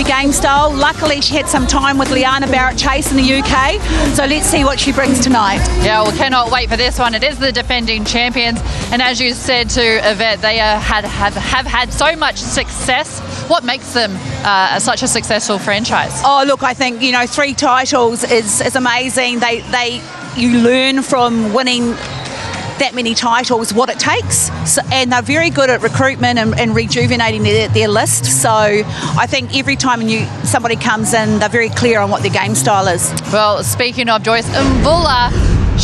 game style. Luckily, she had some time with Liana Barrett-Chase in the UK, so let's see what she brings tonight. Yeah, well, cannot wait for this one. It is the defending champions, and as you said to Yvette, they have had so much success. What makes them such a successful franchise? Oh, look, I think, you know, 3 titles is amazing. You learn from winning that many titles what it takes, and they're very good at recruitment and rejuvenating their list. So I think every time somebody comes in, they're very clear on what their game style is. Well, speaking of Joyce Mvula,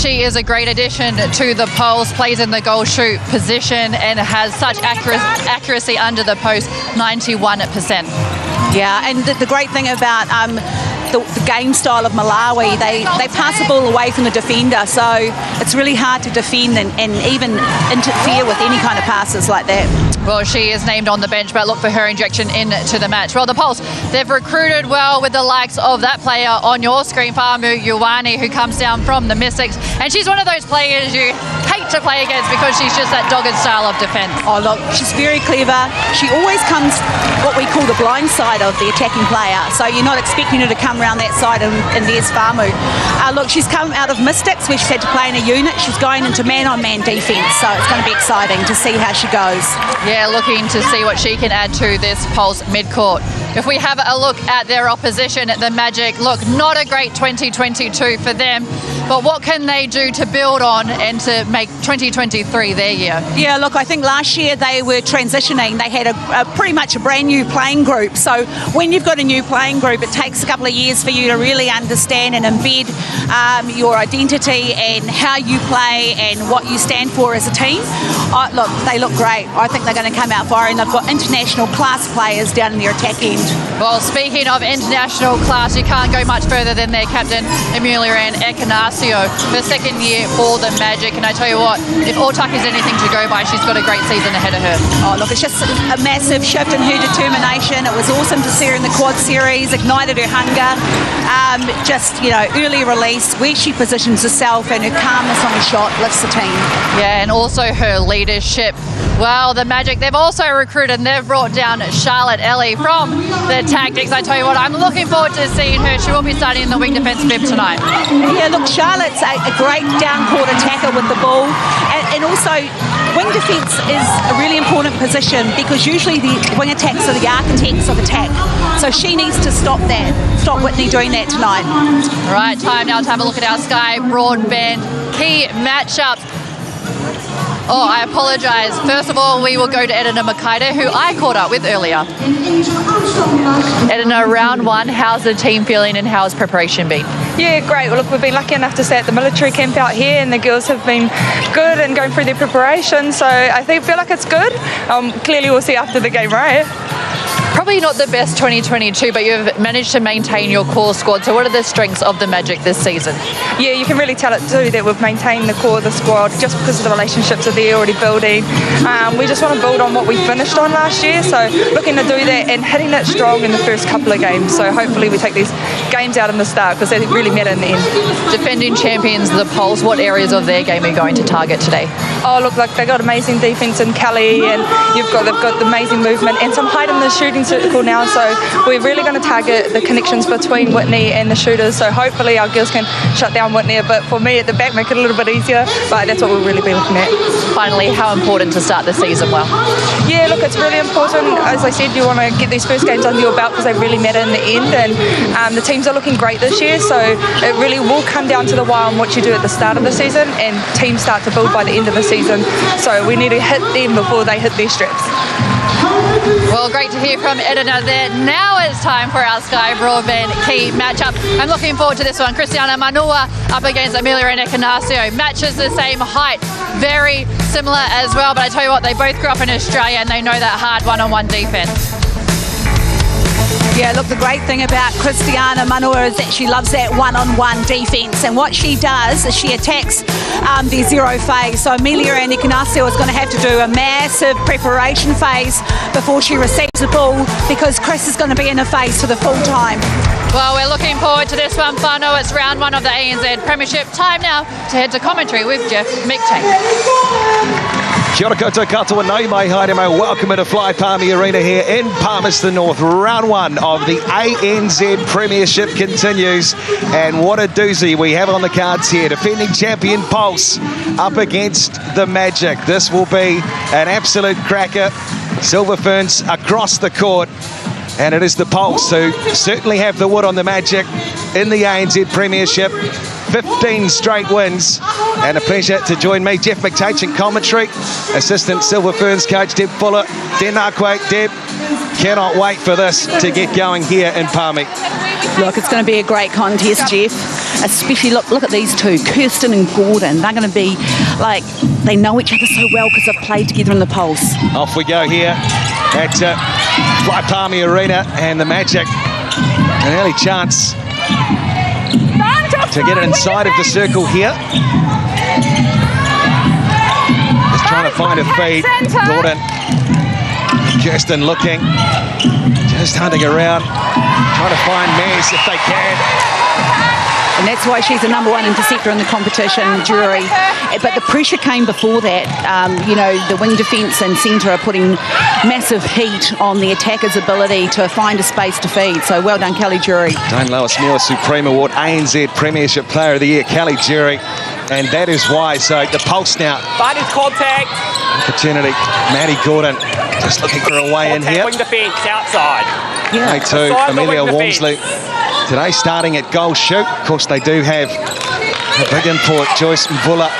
she is a great addition to the poles, plays in the goal shoot position and has such accuracy under the post, 91%. Yeah, and the great thing about the game style of Malawi, they pass the ball away from the defender, so it's really hard to defend and even interfere with any kind of passes like that. Well, she is named on the bench, but look for her injection into the match. Well, the Pulse, they've recruited well with the likes of that player on your screen, Famu Ioane, who comes down from the Mystics, and she's one of those players you hate to play against because she's just that dogged style of defence. Oh, look, she's very clever. She always comes what we call the blind side of the attacking player, so you're not expecting her to come around that side, and there's Famu. Look, she's come out of Mystics, where she's had to play in a unit. She's going into man-on-man defence, so it's going to be exciting to see how she goes. Yeah, looking to see what she can add to this Pulse midcourt. If we have a look at their opposition, the Magic, look, not a great 2022 for them, but what can they do to build on and to make 2023 their year? Yeah, look, I think last year they were transitioning. They had a pretty much a brand new playing group. So when you've got a new playing group, it takes a couple of years for you to really understand and embed your identity and how you play and what you stand for as a team. Look, they look great. I think they're going to come out firing. They've got international class players down in their attack end. Well, speaking of international class, you can't go much further than their captain, Emilia Ekanasio, the second year for the Magic. And I tell you what, if Autuck is anything to go by, she's got a great season ahead of her. Oh, look, it's just a massive shift in her determination. It was awesome to see her in the quad series, ignited her hunger. Just, you know, early release, where she positions herself and her calmness on the shot lifts the team. Yeah, and also her leadership. Well, the Magic, they've also recruited and they've brought down Charlotte Ellie from the Tactics. I tell you what, I'm looking forward to seeing her. She will be starting in the wing defence bib tonight. Yeah, look, Charlotte's a great down-court attacker with the ball, and also wing defence is a really important position because usually the wing attacks are the architects of attack. So she needs to stop Whitney doing that tonight. Right, time now to have a look at our Sky Broadband key matchups. Oh, I apologise. First of all, we will go to Edina Makaida, who I caught up with earlier. Edina, round one, how's the team feeling and how's preparation been? Yeah, great. Well, look, we've been lucky enough to stay at the military camp out here, and the girls have been good and going through their preparation, so I feel like it's good. Clearly we'll see after the game, right? Probably not the best 2022, but you've managed to maintain your core squad. So what are the strengths of the Magic this season? Yeah, you can really tell it too that we've maintained the core of the squad just because of the relationships that they're already building. We just want to build on what we finished on last year, so looking to do that and hitting it strong in the first couple of games. So hopefully we take these games out in the start because they really matter in the end. Defending champions, the Pulse, what areas of their game are you going to target today? Oh, look, like they got amazing defence in Kelly, and they've got the amazing movement and some height in the shooting circle now, so we're really going to target the connections between Whitney and the shooters, so hopefully our girls can shut down Whitney a bit for me at the back, make it a little bit easier, but that's what we'll really be looking at. Finally, how important to start the season well? Yeah, look, it's really important. As I said, you want to get these first games under your belt because they really matter in the end, and the teams are looking great this year, so it really will come down to the wire on what you do at the start of the season, and teams start to build by the end of the season, so we need to hit them before they hit their straps. Well, great to hear from Edina there. Now it's time for our Sky Broadband key matchup. I'm looking forward to this one. Christiana Manua up against Emilia Ekanasio. Matches the same height, very similar as well. But I tell you what, they both grew up in Australia and they know that hard one-on-one defence. Yeah, look, the great thing about Christiana Manua is that she loves that one-on-one defence, and what she does is she attacks their zero phase. So Emilia Ekanasio is going to have to do a massive preparation phase before she receives the ball because Chris is going to be in a phase for the full time. Well, we're looking forward to this one, Whānau. It's round one of the ANZ Premiership. Time now to head to commentary with Jeff McTague. Kia ora koutou katoa nau mai haere mau. Welcome to Fly Palmy Arena here in Palmerston North. Round 1 of the ANZ Premiership continues. And what a doozy we have on the cards here. Defending champion Pulse up against the Magic. This will be an absolute cracker. Silver Ferns across the court. And it is the Pulse who certainly have the wood on the Magic in the ANZ Premiership. 15 straight wins, and a pleasure to join me, Jeff McTaich in commentary, assistant Silver Ferns coach Deb Fuller. Tēnā Deb, cannot wait for this to get going here in Palmy. Look, it's going to be a great contest, Jeff. Especially, look at these two, Kirsten and Gordon. They're going to be like, they know each other so well because they've played together in the Pulse. Off we go here at Fly Palmy Arena, and the Magic, an early chance to get it inside of the circle here. Just trying to find a feed. Gordon, Kirsten looking, just hunting around, trying to find Maz if they can. And that's why she's the #1 interceptor in the competition, Jury. But the pressure came before that. You know, the wing defence and centre are putting massive heat on the attacker's ability to find a space to feed. So well done, Kelly Jury. Dane Lois Miller Supreme Award, ANZ Premiership Player of the Year, Kelly Jury. And that is why. So the Pulse now. But it's contact. Opportunity. Maddie Gordon just looking for a way in here. Wing defence outside. Yeah. Play two, Amelia Walmsley. Today starting at goal shoot. Of course, they do have a big import, Joyce Mvula,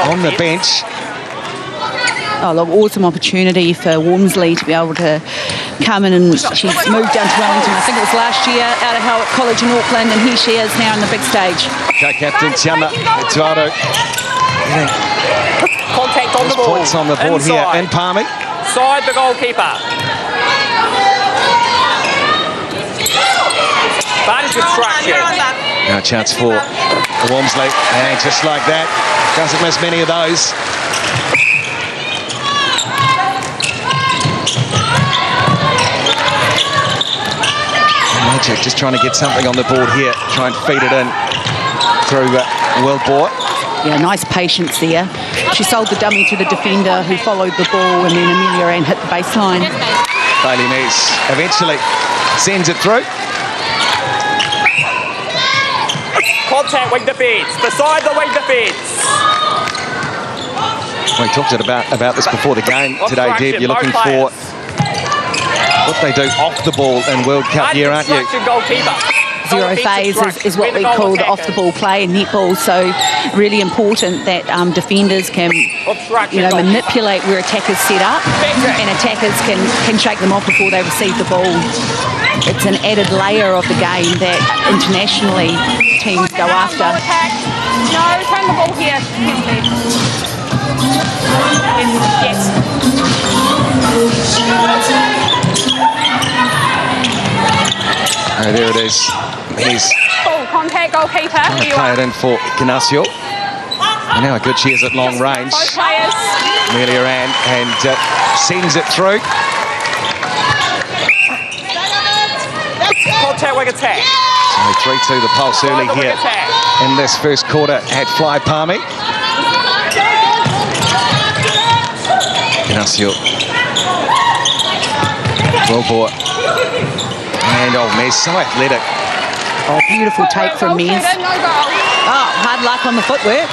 on the bench. Oh, look, awesome opportunity for Walmsley to be able to come in, and she's moved down to Wellington. I think it was last year out of Howard College in Auckland, and here she is now on the big stage. Co-captain Tiana Tuaro. Contact on the ball. Points on the board here in Palmy. Side the goalkeeper. But it's obstruction. Now a chance for Walmsley, and just like that, doesn't miss many of those. Magic just trying to get something on the board here, try and feed it in through Wilbor. Yeah, nice patience there. She sold the dummy to the defender who followed the ball, and then Amelia Ann hit the baseline. Bailey Mees eventually sends it through. Contact wing defence. Beside the wing defence. We talked about this before the game today, Deb. You're looking for what they do off the ball in World Cup year, aren't you? Goalkeeper. Zero phase is what we call the off-the-ball play in netball. So really important that defenders can, manipulate where attackers set up, and attackers can shake them off before they receive the ball. It's an added layer of the game that internationally teams go after. No, turn the ball here. Yes. Oh, there it is. He's Full contact goalkeeper. trying to play it in for Ignacio. And how good she is at long range. Both players. Amelia Ann, and sends it through. Contact wing attack. So 3-2 the Pulse early here in this first quarter at Fly Palmy. Ignacio. Wilbor. And Mez, so athletic. Oh, beautiful take from Mez. Oh, hard luck on the footwork.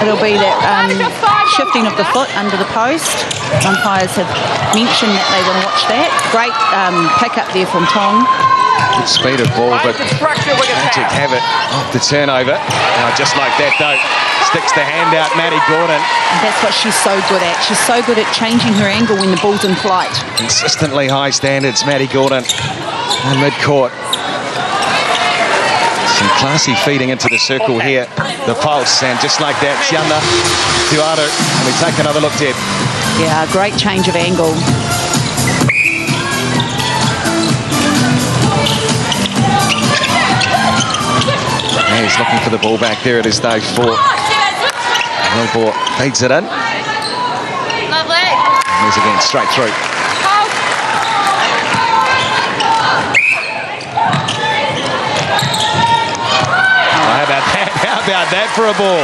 It'll be that shifting of the foot under the post. Umpires have mentioned that they want to watch that. Great pick up there from Tong. Good speed of ball, but Magic have it off the turnover. Just like that, though, sticks the hand out, Maddie Gordon. And that's what she's so good at. She's so good at changing her angle when the ball's in flight. Consistently high standards, Maddie Gordon on mid-court. Some classy feeding into the circle here, the Pulse, and just like that, Tiana Tuaro. And we take another look, Deb. Yeah, great change of angle. Yeah, he's looking for the ball back. There it is, though, for Wilbor. Feeds it in. Lovely. And he's again straight through. How about that for a ball?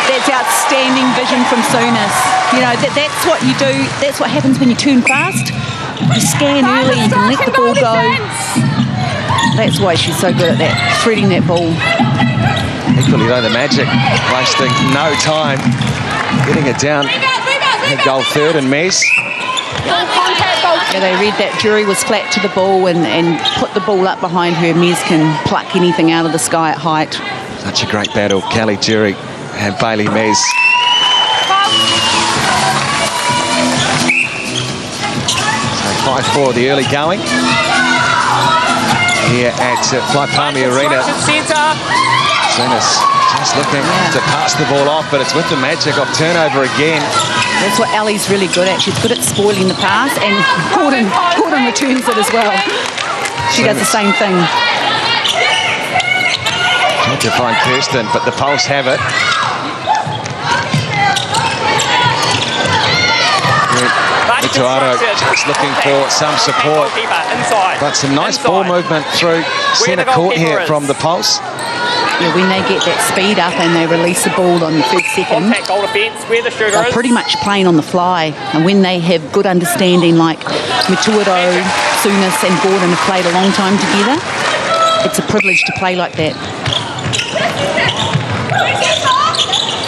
That's outstanding vision from Souness. You know, that's what you do. That's what happens when you turn fast. You scan early, you can let the ball go. That's why she's so good at that, threading that ball. Equally though, the Magic wasting no time getting it down. Goal third and Mez. Yeah, they read that Jury was flat to the ball and put the ball up behind her. Mez can pluck anything out of the sky at height. Such a great battle, Kelly Jury and Bailey Mez. So 5-4 the early going here at Fly-Palmy Arena. Souness just looking to pass the ball off, but it's with the Magic off turnover again. That's what Ellie's really good at. She's good at spoiling the pass, and Gordon returns it as well. She does the same thing. Trying to find Kirsten, but the Pulse have it. Walkato just looking for some support, but some nice ball movement through centre court here from the Pulse. Yeah, when they get that speed up and they release the ball on the first second, they're pretty much playing on the fly. And when they have good understanding, like Matuaro, Souness and Gordon have played a long time together, it's a privilege to play like that.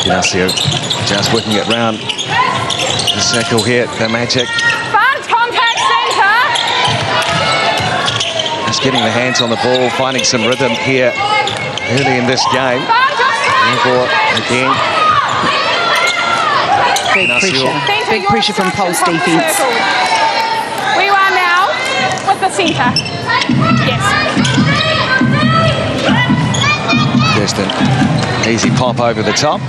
Ignacio just working it round the circle here, the Magic. Front contact centre. Just getting the hands on the ball, finding some rhythm here early in this game. Again. Big pressure from Pulse defence. We are now with the centre. Yes. Kirsten, easy pop over the top.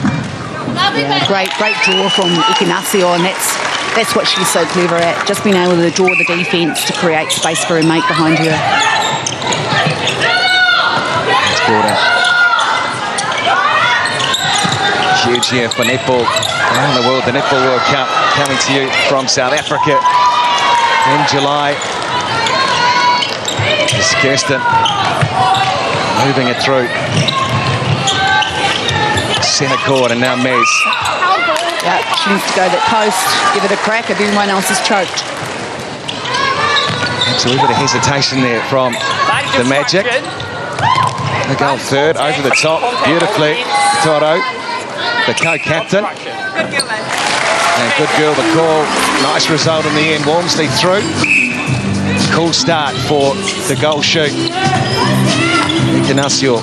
Yeah, great draw from Ignacio, and that's what she's so clever at, just being able to draw the defence to create space for her mate behind her. That's Gordon. Huge year for netball around the world. The Netball World Cup coming to you from South Africa in July. It's Kirsten moving it through centre court, and now Mez. Yeah, she needs to go that post, give it a crack if everyone else is choked. Absolutely, a bit of hesitation there from the Magic. The goal third, over the top, beautifully. Toro, the co-captain. And good girl, the call. Nice result in the end. Walmsley through. Cool start for the goal shoot. Ignacio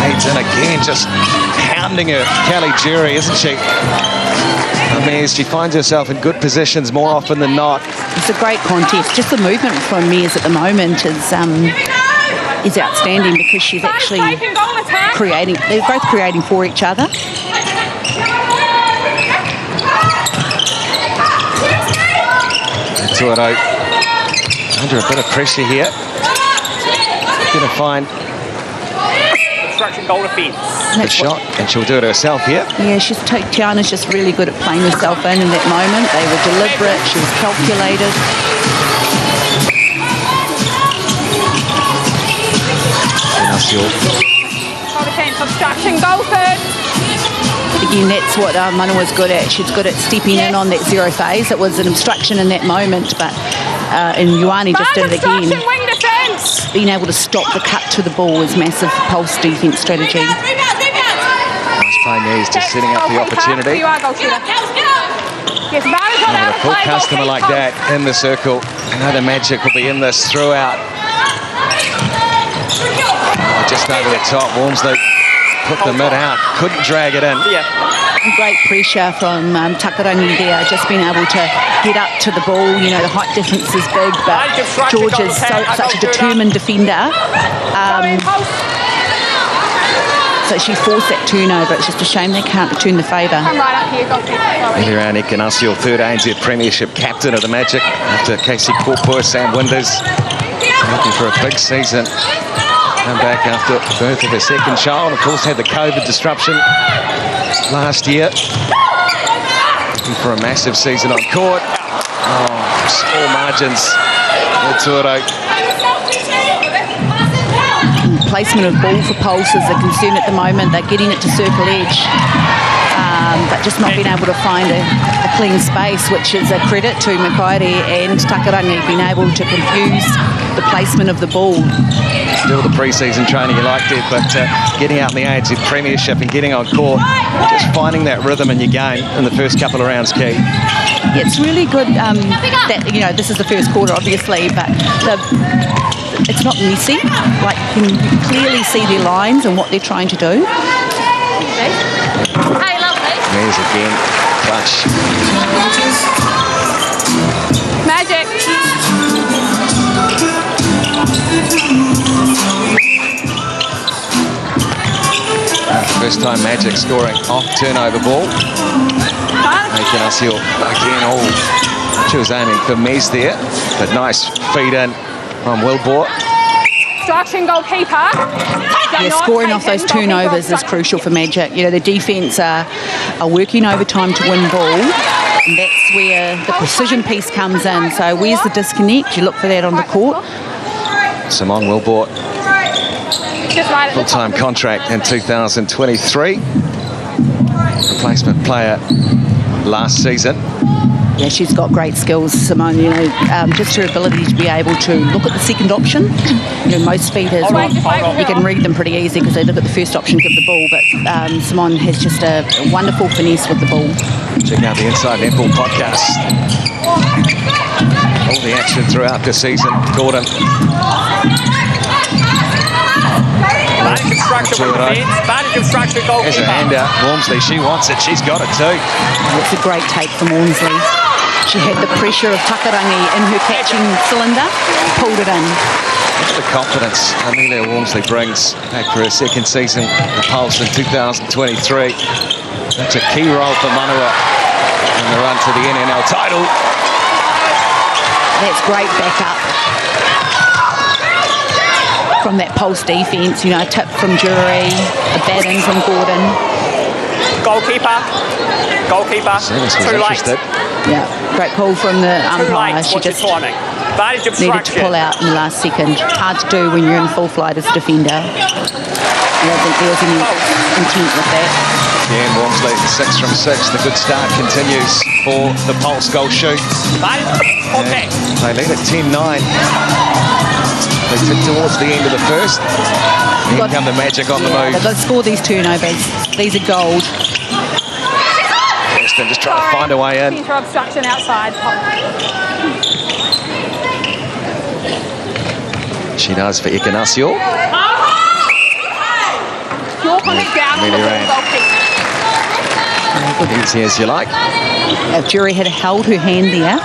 leads in again, just pounding her. Kelly Jury, isn't she? Mez, she finds herself in good positions more often than not. It's a great contest. Just the movement from Mez at the moment is outstanding, because she's actually creating. They're both creating for each other. Tuaro under a bit of pressure here. Going to find goal defence. Good shot, and she'll do it herself here. Yeah, Tiana's just really good at playing herself in that moment. They were deliberate, she was calculated. Obstruction, goal third. Again, that's what Manawa's good at. She's good at stepping in on that zero phase. It was an obstruction in that moment, but and Ioane just did it again. Wing defence. Being able to stop the cut to the ball is massive Pulse defence strategy. Nice play, Nez, just setting up the opportunity. Yes, A full customer like that in the circle. I know the Magic will be in this throughout. Just over the top, Walmsley put the mid out, couldn't drag it in. Great pressure from Takarangi there, just being able to get up to the ball. You know, the height difference is big, but George is such a determined defender. So she forced that turnover. It's just a shame they can't return the favour. Eliran Ignacio, third ANZ Premiership captain of the Magic after Casey Korpur, Sam Winders, looking for a big season. Come back after the birth of her second child. Of course, had the COVID disruption last year. Looking for a massive season on court. Oh, small margins. placement of ball for Pulse is a concern at the moment. They're getting it to circle edge, but just not being able to find a clean space, which is a credit to Makaere and Takarangi being able to confuse the placement of the ball. Still the pre-season training you liked it, but getting out in the ANZ Premiership and getting on court, just finding that rhythm in your game in the first couple of rounds, key. Yeah, it's really good that, you know, this is the first quarter, obviously, but it's not messy. Like, you can clearly see their lines and what they're trying to do. Hey, lovely. There's again, clutch. Magic. First time Magic scoring off turnover ball. Making us here again. Oh, she was aiming for Mez there, but nice feed in from Wilbur. Instruction, goalkeeper. Yeah, scoring off those turnovers is crucial for Magic. You know, the defence are working overtime to win ball, and that's where the precision piece comes in. So where's the disconnect? You look for that on the court. Simone Wilbur, full-time contract in 2023. Replacement player last season. Yeah, she's got great skills, Simone. You know, just her ability to be able to look at the second option. You know, most feeders, you can read them pretty easy because they look at the first option, give the ball. But Simone has just a wonderful finesse with the ball. Check out the Inside Netball podcast. All the action throughout the season. Gordon. Bad construction with the fence. Bad construction goalkeeper. There's a hand out. Walmsley, she wants it. She's got it too. It's a great take from Walmsley. She had the pressure of Takarangi in her catching cylinder, pulled it in. That's the confidence Amelia Walmsley brings back for her second season with Pulse in 2023. That's a key role for Manua in the run to the NNL title. That's great backup from that Pulse defence. You know, a tip from Jury, a bat in from Gordon. Goalkeeper. Too late. Yeah, great call from the umpire. She What's just your timing? Advantage needed to pull out in the last second. Hard to do when you're in full flight as a defender. I don't think there was any intent with that. Yeah, and Walmsley 6 from 6. The good start continues for the Pulse goal shoot. Contact. They lead at 10-9. They tip towards the end of the first. Here come the Magic on the move. They've got to score these turnovers. These are gold. Preston just trying to find a way in. Obstruction outside. She does for Ikanasio. Easy as you like. If Jury had held her hand there,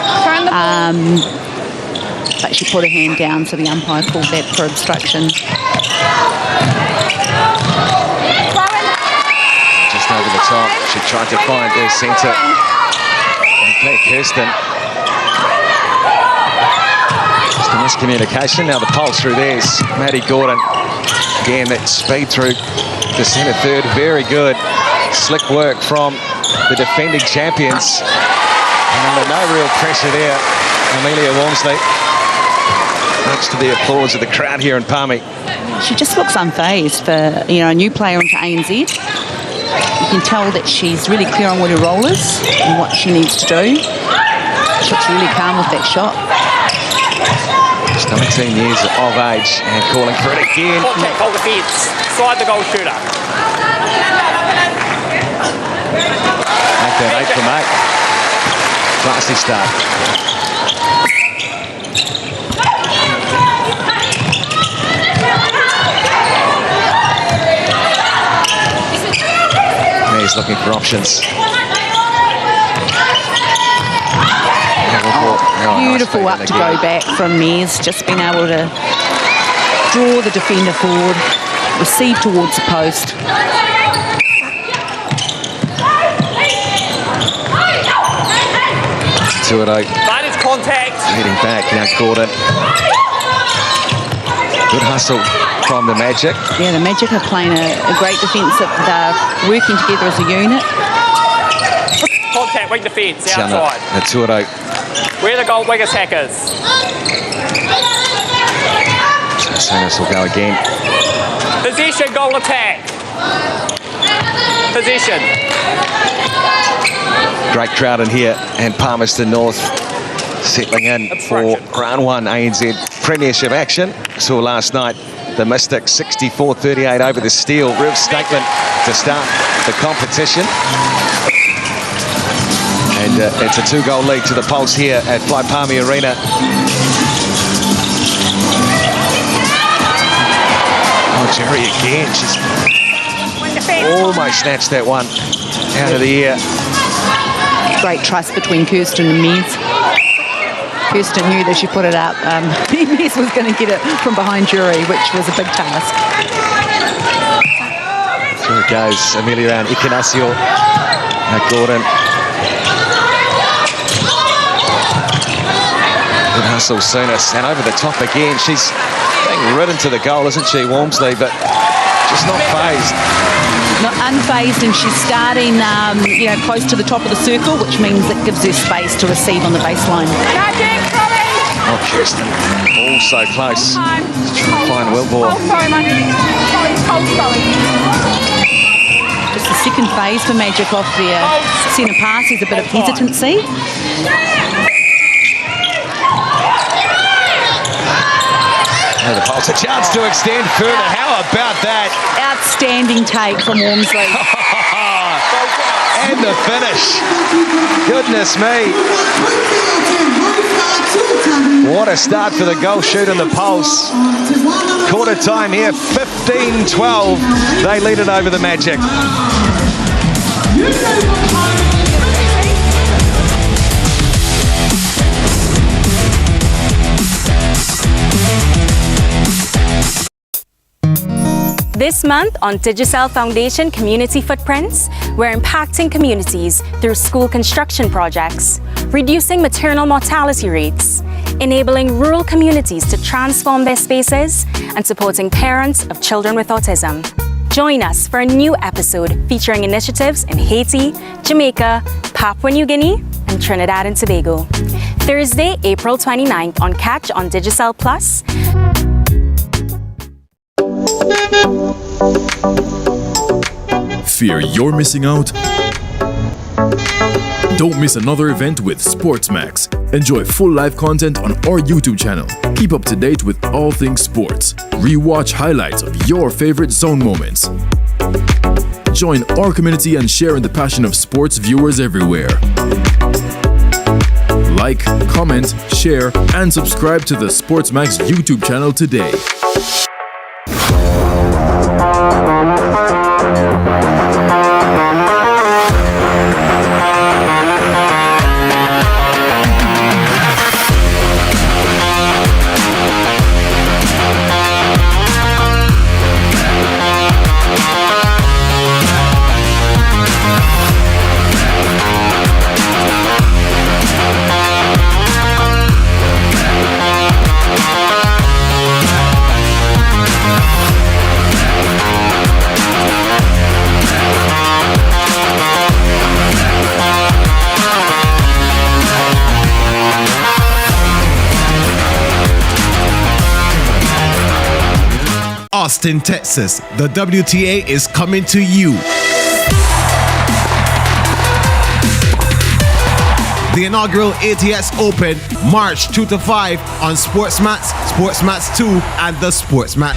but she put her hand down, so the umpire called that for obstruction. Just over the top. She tried to find her centre. And Claire Kirsten. Just a miscommunication. Now the Pulse through theirs. Maddie Gordon. Again, that speed through the centre third. Very good. Slick work from the defending champions. And no real pressure there. Amelia Walmsley. Much to the applause of the crowd here in Palmy. She just looks unfazed for, you know, a new player into ANZ. You can tell that she's really clear on what her role is and what she needs to do. She looks really calm with that shot. Just 19 years of age and calling for it again. Contact, hold the fence. Side the goal shooter. Make that 8 from 8. Classy start. He's looking for options. Beautiful nice up to go back from Mez, just being able to draw the defender forward, receive towards the post. Two at 8. That is contact. Heading back now, Gordon. Good hustle from the Magic. Yeah, the Magic are playing a great defensive. They're working together as a unit. Contact, wing defence, outside. The 2 at 8. Where the goal wing attackers. Sonas will go again. Possession, goal attack. Possession. Great crowd in here, and Palmerston North settling in for round 1 ANZ Premiership action. Saw last night the Mystics 64-38 over the Steel. Real statement to start the competition. And it's a 2-goal lead to the Pulse here at Fly Palmy Arena. Oh, Jerry again. She's almost snatched that one out of the air. Great trust between Kirsten and Mez. Kirsten knew that she put it up. Mez was going to get it from behind Jury, which was a big task. There it goes, Amelia and Ikanasio. Gordon. Good hustle, Soonest. And over the top again. She's being ridden to the goal, isn't she, Walmsley? But just not phased. Not unfazed, and she's starting, close to the top of the circle, which means it gives her space to receive on the baseline. Oh, Kirsten, all so close. Just trying to find Wilbur. Just the second phase for Magic off their centre pass. There's a bit of hesitancy. The Pulse, a chance to extend further. How about that? Outstanding take from Walmsley. And the finish. Goodness me. What a start for the goal shoot in the Pulse. Quarter time here, 15-12. They lead it over the Magic. This month on Digicel Foundation Community Footprints, we're impacting communities through school construction projects, reducing maternal mortality rates, enabling rural communities to transform their spaces, and supporting parents of children with autism. Join us for a new episode featuring initiatives in Haiti, Jamaica, Papua New Guinea, and Trinidad and Tobago. Thursday, April 29th on Catch on Digicel Plus. Fear you're missing out? Don't miss another event with SportsMax. Enjoy full live content on our YouTube channel. Keep up to date with all things sports. Rewatch highlights of your favorite zone moments. Join our community and share in the passion of sports viewers everywhere. Like, comment, share, and subscribe to the SportsMax YouTube channel today. Austin, Texas, the WTA is coming to you. The inaugural ATS Open, March 2 to 5 on SportsMax, SportsMax 2, and the SportsMax.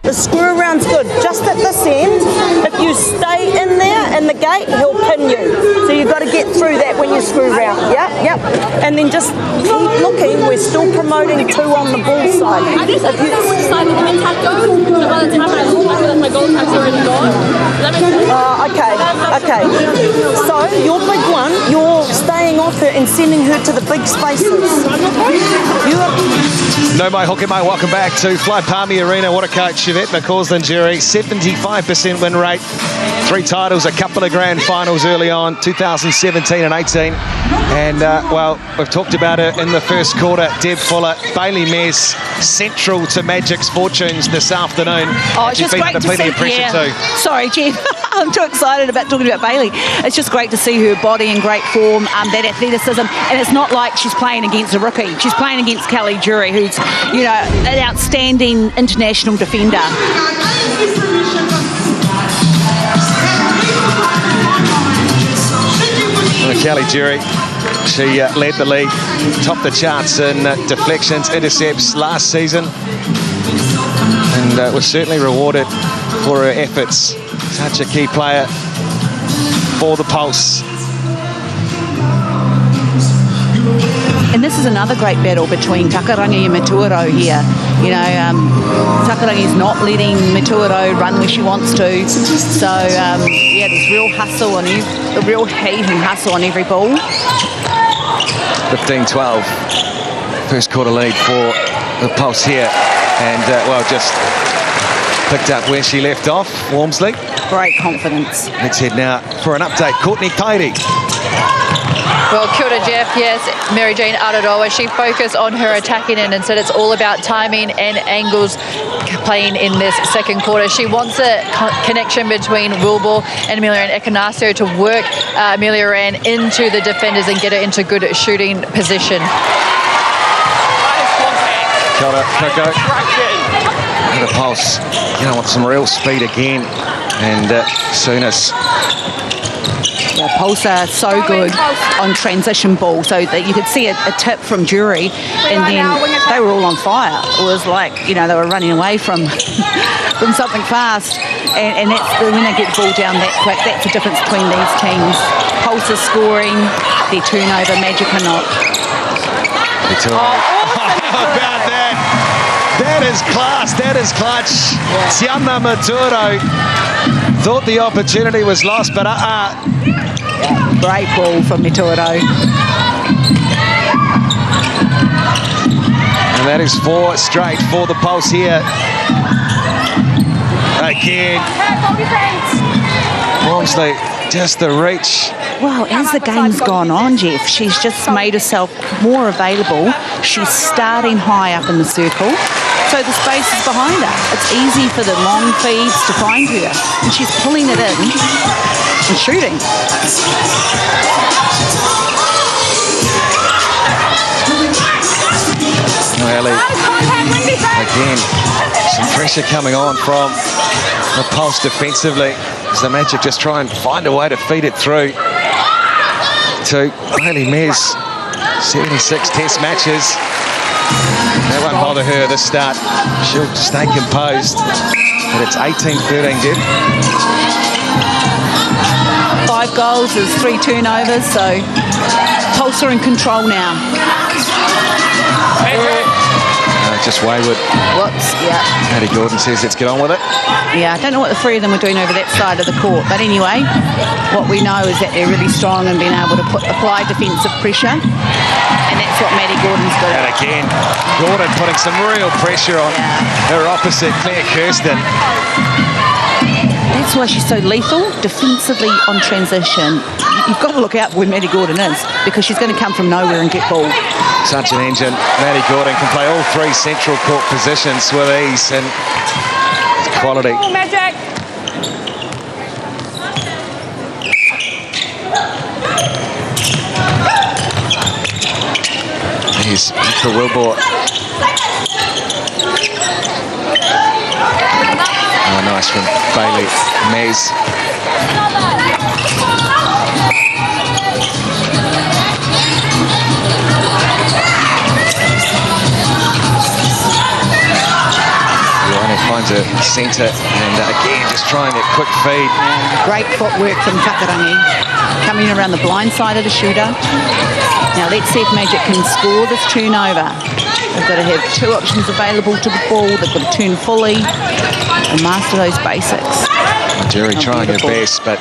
The screw around's good. Just at this end, if you stay in there in the gate, he'll pin you. So you've got to get through that when you screw around. Yep. And then just keep looking. We're still promoting 2 on the ball side. I just decided to get tap goes, so by the time I look, I feel like my goal tap's already gone. Does that make sense? Okay. So your big one, you're staying off her and sending her to the big spaces. No, my hooker, mate. Welcome back to Fly Palmy Arena. What a coach, Yvette McCausland, Jerry. 75% win rate. 3 titles, a couple of grand finals early on, 2017 and 18. And, we've talked about her in the first quarter. Deb Fuller, Bailey Mez, central to Magic's fortunes this afternoon. Oh, it's just great to see. Plenty of pressure too. Sorry, Jeff. I'm too excited about talking about Bailey. It's just great to see her body in great form, that athleticism, and it's not like she's playing against a rookie. She's playing against Kelly Jury, who's, you know, an outstanding international defender. Kelly Jury, she led the league, topped the charts in deflections, intercepts last season, and was certainly rewarded for her efforts. Such a key player for the Pulse. And this is another great battle between Takarangi and Matuaro here. You know, Takarangi's not letting Matuaro run where she wants to. So, yeah, there's real hustle on real heat and hustle on every ball. 15-12. First quarter lead for the Pulse here. And, well, just picked up where she left off, Walmsley. Great confidence. Let's head now for an update. Courtney Kairi. Well, kia ora, Jeff. Yes, Mary Jane Araroa, she focused on her attacking end and said it's all about timing and angles playing in this second quarter. She wants a connection between Wilbur and Amelia Ann Ekanasio to work Amelia Ann into the defenders and get her into good shooting position. Kia ora, Coco. The Pulse, you know, want some real speed again. And Sooners. Yeah, Pulse are so good on transition ball, so that you could see a tip from Jury, and then they were all on fire. It was like, you know, they were running away from from something fast, and that's when they get the ball down that quick. That's the difference between these teams. Pulse is scoring, their turnover, Magic or not. How about that? That is class, that is clutch. Tiana Maturo thought the opportunity was lost, but great ball from Maturo. And that is 4 straight for the Pulse here. Again. Walmsley, just the reach. Well, as the game's gone on, Jeff, she's just made herself more available. She's starting high up in the circle, so the space is behind her. It's easy for the long feeds to find her, and she's pulling it in and shooting. Ellie, again, some pressure coming on from the Pulse defensively as the Magic just try and find a way to feed it through to Hayley Mez. 76 test matches. That won't bother her this start. She'll stay composed. But it's 18-13, Deb. 5 goals is 3 turnovers, so Pulse are in control now. Just wayward. Whoops, yeah. Maddie Gordon says, let's get on with it. Yeah, I don't know what the three of them were doing over that side of the court. But anyway, what we know is that they're really strong and being able to apply defensive pressure. And that's what Maddie Gordon's good at. And again, Gordon putting some real pressure on her opposite, Claire Kirsten. That's why she's so lethal defensively on transition. You've got to look out where Maddie Gordon is, because she's going to come from nowhere and get ball. Such an engine. Maddie Gordon can play all 3 central court positions with ease, and it's quality. Oh, Magic! Here's Mika Wilbur. Oh, nice from Bailey Mez. Finds a centre, and again just trying that quick feed. Great footwork from Takarangi, coming around the blind side of the shooter. Now let's see if Magic can score this turnover. They've got to have 2 options available to the ball. They've got to turn fully and master those basics. Jury trying her best, but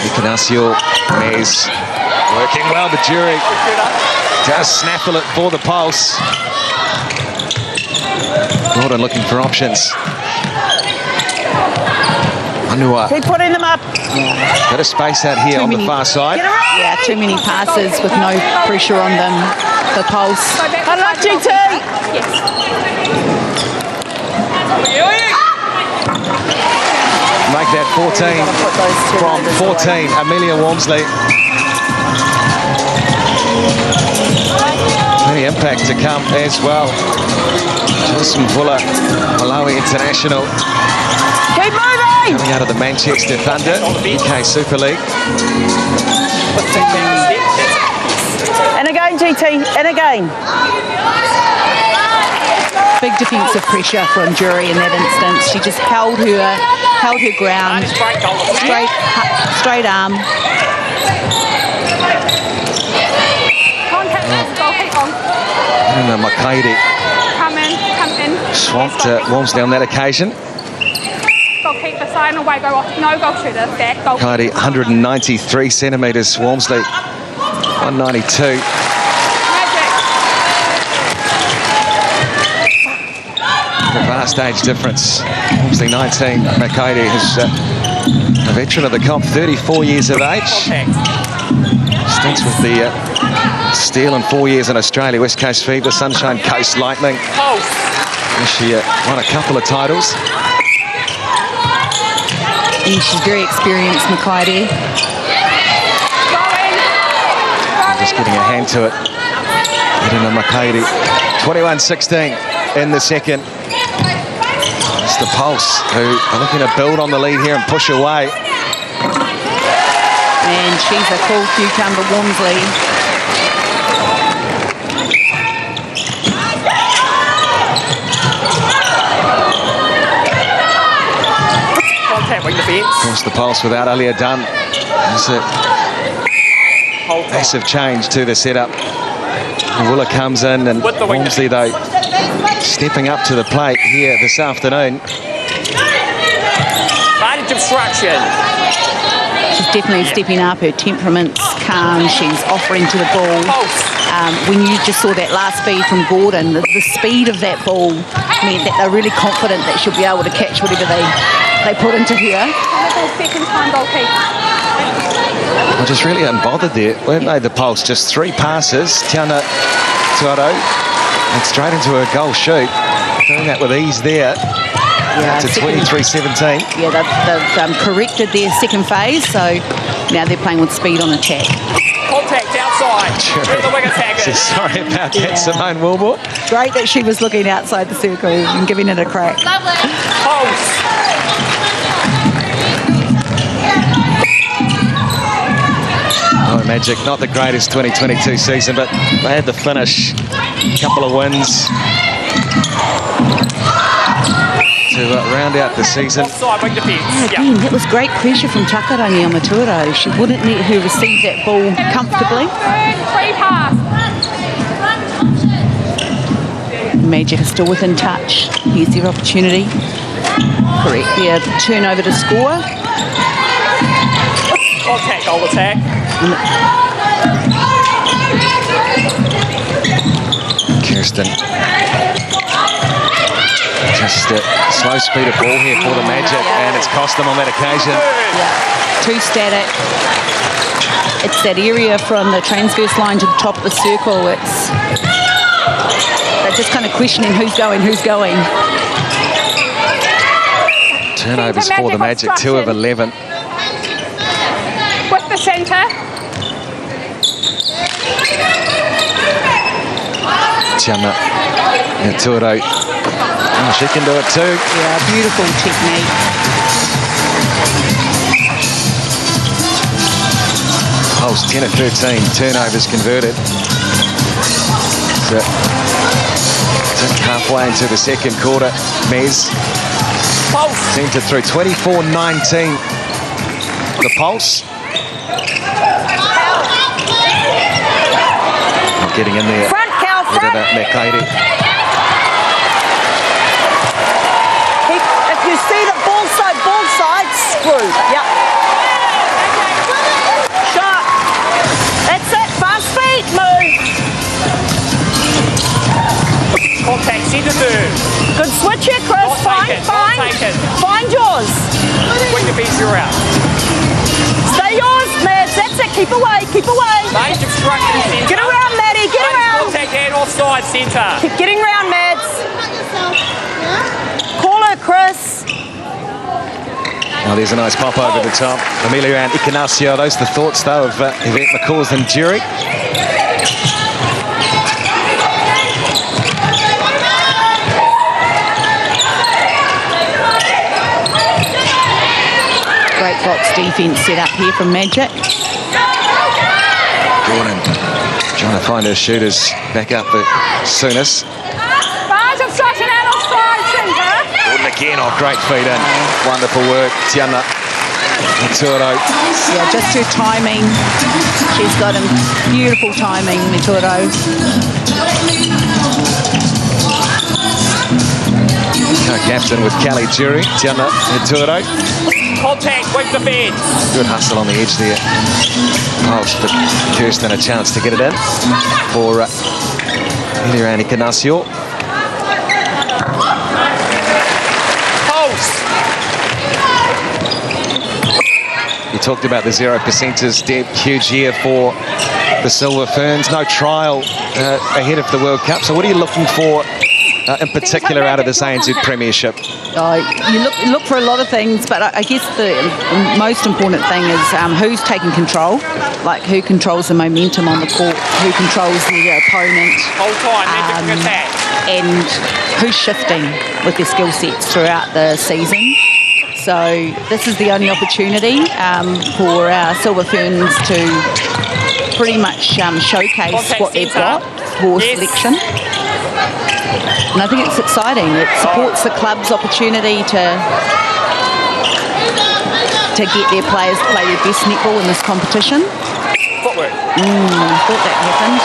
Ekanasio Mez working well, but Jury does snaffle it for the Pulse. Gordon looking for options. Anua. Keep putting them up. Got a space out here on the far side. Yeah, too many passes with no pressure on them. The Pulse. I love GT. Yes. Make that 14 from 14. Amelia Walmsley. Plenty impact to come as well. Johnson Fuller, Malawi International. Keep moving! Coming out of the Manchester Thunder, UK Super League. And again, GT, and again. Big defensive pressure from Jury in that instance. She just held her ground. Straight arm. And Makairi Come in. swamped Walmsley on that occasion. Goalkeeper side away, go off. No goal shooter, back. Makairi 193 centimetres, Walmsley 192. A vast age difference. Walmsley 19, Makairi is a veteran of the comp, 34 years of age. Stints with the Steel in 4 years in Australia, West Coast Fever, Sunshine Coast Lightning. She won a couple of titles. And she's very experienced, Makairi. Just getting a hand to it. Edina Makairi, 21-16 in the second. It's the Pulse who are looking to build on the lead here and push away. And she's a cool cucumber, Walmsley. Across the Pulse without Alia Dunn. There's a massive change to the setup. Wooler comes in, and Walmsley, though, stepping up to the plate here this afternoon. Advantage obstruction. She's definitely stepping up. Her temperament's calm. She's offering to the ball. When you just saw that last feed from Gordon, the speed of that ball meant that they're really confident that she'll be able to catch whatever they put into her. Second time goalkeeper. Well, just really unbothered there, weren't they, the Pulse? Just 3 passes. Tiana Tuaro, and straight into her goal shoot. Doing that with ease there. Yeah, to 23-17. Yeah, they've corrected their second phase, so now they're playing with speed on attack. Contact outside. Through the wing attackers. Sorry about that, Simone Wilmore. Great that she was looking outside the circle and giving it a crack. Pulse. Oh, Magic, not the greatest 2022 season, but they had the finish. A couple of wins to round out the season. Again, that was great pressure from Takarangi on Maturo. She wouldn't let her receive that ball comfortably. Free pass. Magic is still within touch. Here's their opportunity. Correct there, turnover to score. Contact, goal attack. Kirsten. Just a slow speed of ball here for the Magic, and it's cost them on that occasion. Too static. It's that area from the transverse line to the top of the circle. They're just kind of questioning who's going. Turnovers for the Magic, 2 of 11. With the centre. Tiana Tuaro. Oh, she can do it too. Yeah, beautiful technique. Pulse 10 of 13 turnovers converted. So, halfway into the second quarter, Mez sent it through 24-19. The Pulse. Not getting in there. Front, Cal, front. Makairi. If you see the ball side, screw. Yep. Shot. That's it. Fast feet. Move. Contact, centre third. Good switch here, Chris. Find yours. Wing defence, you're out. Stay yours, Mads. That's it. Keep away. Range obstruction, centre. Get around, Maddie. Get around. Contact and offside, centre. Keep getting around, Mads. Call her, Chris. Oh, there's a nice pop over the top. Amelia and Ignacio, those are the thoughts, though, of Yvette McCaw's and jury. Great box defence set up here from Magic. Gordon trying to find her shooters back up at Soonest. Gordon again, oh, great feed in. Wonderful work, Tiana Mituro. Yeah, just her timing. She's got a beautiful timing, Mituro. Co-captain with Kelly Jury, Tiana Mituro. Contact, wing defence. Good hustle on the edge there. Pulse, but Kirsten a chance to get it in for Eliran Ignacio. Pulse. You talked about the 0%ers, Deb. Huge year for the Silver Ferns. No trial ahead of the World Cup. So what are you looking for in particular out of this ANZ Premiership? You look for a lot of things, but I guess the most important thing is who's taking control, like who controls the momentum on the court, who controls the opponent, and who's shifting with their skill sets throughout the season. So this is the only opportunity for our Silver Ferns to pretty much showcase what they've got for selection. And I think it's exciting. It supports the club's opportunity to get their players to play their best netball in this competition. Footwork. I thought that happened.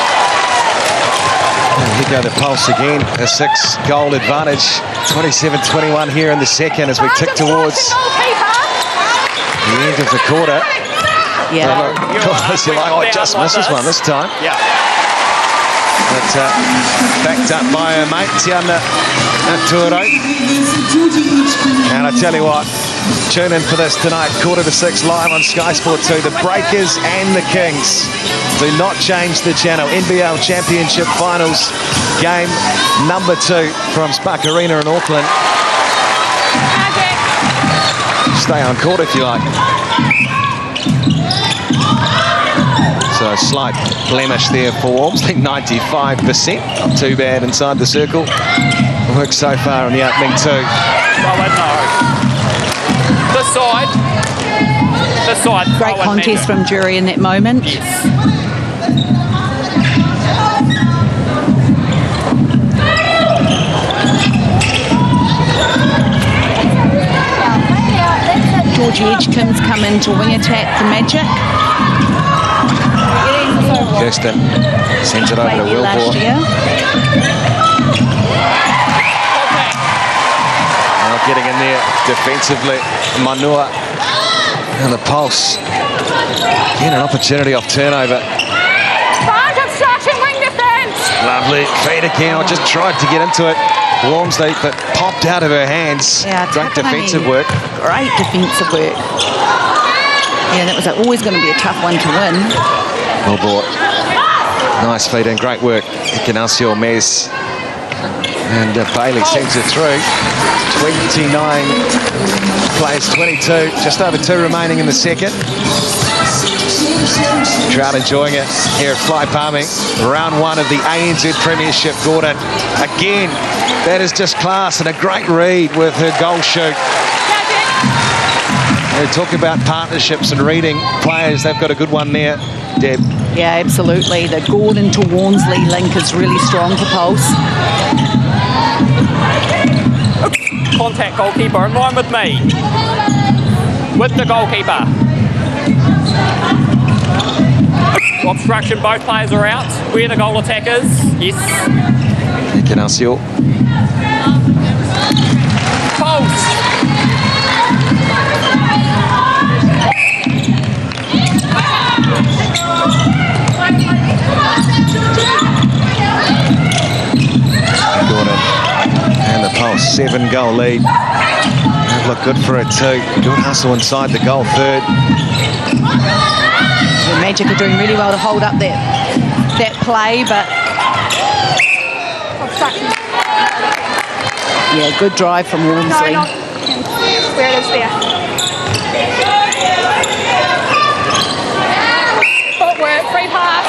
And here go the Pulse again. A 6-goal advantage. 27-21 here in the second as we tick towards the end of the quarter. Yeah. Oh, it just misses one this time. Yeah. But backed up by her mate, Tiana Mituro. And I tell you what, tune in for this tonight, 5:45 live on Sky Sport 2. The Breakers and the Kings. Do not change the channel. NBL Championship Finals, game number 2 from Spark Arena in Auckland. Stay on court if you like. So a slight blemish there for Walmsley, 95%. Not too bad inside the circle. Worked so far on the opening 2. This side. This side. Great contest from Jury in that moment. Yes. Georgie Edgecombe's come in to wing attack for Magic. Kirsten sends it over to Wilbur. Now getting in there defensively, Manua and the Pulse. Again, an opportunity off turnover. Lovely feed again. I just tried to get into it. Walmsley, but popped out of her hands. Yeah, great defensive work. Great defensive work. Yeah, that was always going to be a tough one to win. Well bought. Nice feed and great work. Ignacio Mez and Bailey sends it through. 29 plays 22. Just over 2 remaining in the second. Crowd enjoying it here at Fly Palming. Round 1 of the ANZ Premiership. Gordon again. That is just class and a great read with her goal shoot. We talk about partnerships and reading players. They've got a good one there, Deb. Yeah, absolutely. The Gordon to Walmsley link is really strong for Pulse. Contact goalkeeper in line with me. With the goalkeeper. Obstruction, both players are out. We're the goal attackers. Yes. Ignacio. Pulse. Gordon and the Pulse, 7-goal lead. That looked good for it too. Good hustle inside the goal third. The Magic are doing really well to hold up that play, but yeah, good drive from Walmsley. Where it is there. Footwork, free pass.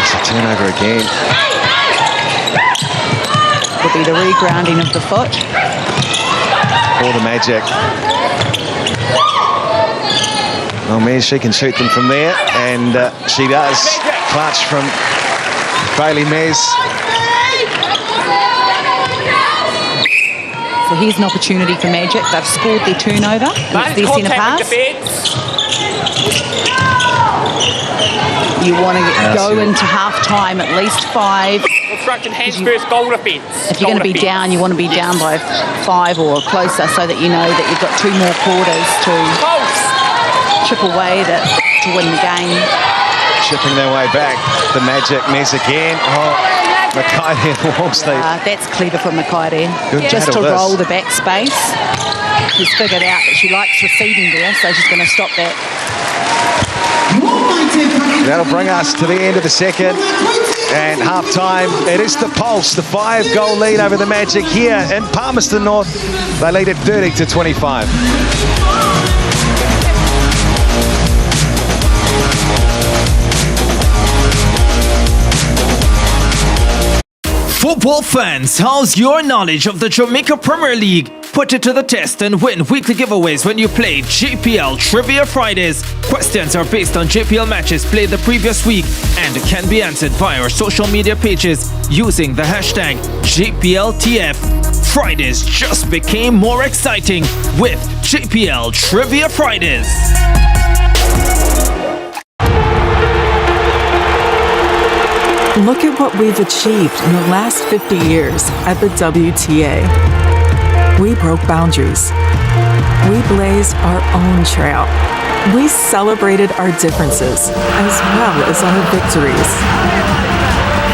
It's a turnover again. Will be the regrounding of the foot. For the Magic. Well, Mez, she can shoot them from there, and she does. Clutch from Bailey Mez. So here's an opportunity for Magic. They've scored their turnover. It's their centre pass. You want to go into half-time at least 5. Obstructing hands first, goal defence. If you're going to be down, you want to be down by 5 or closer so that you know that you've got 2 more quarters to chip away to win the game. Chipping their way back. The Magic, Mez again. Oh, Makaire and Walmsley. That's clever from Makaire. Just to battle, roll the back space. She's figured out that she likes receiving there, so she's going to stop that. That'll bring us to the end of the second. And half-time, it is the Pulse, the 5-goal lead over the Magic here in Palmerston North. They lead it 30-25. Football fans, how's your knowledge of the Jamaica Premier League? Put it to the test and win weekly giveaways when you play JPL Trivia Fridays. Questions are based on JPL matches played the previous week and can be answered via our social media pages using the hashtag JPLTF. Fridays just became more exciting with JPL Trivia Fridays. Look at what we've achieved in the last 50 years at the WTA. We broke boundaries. We blazed our own trail. We celebrated our differences as well as our victories.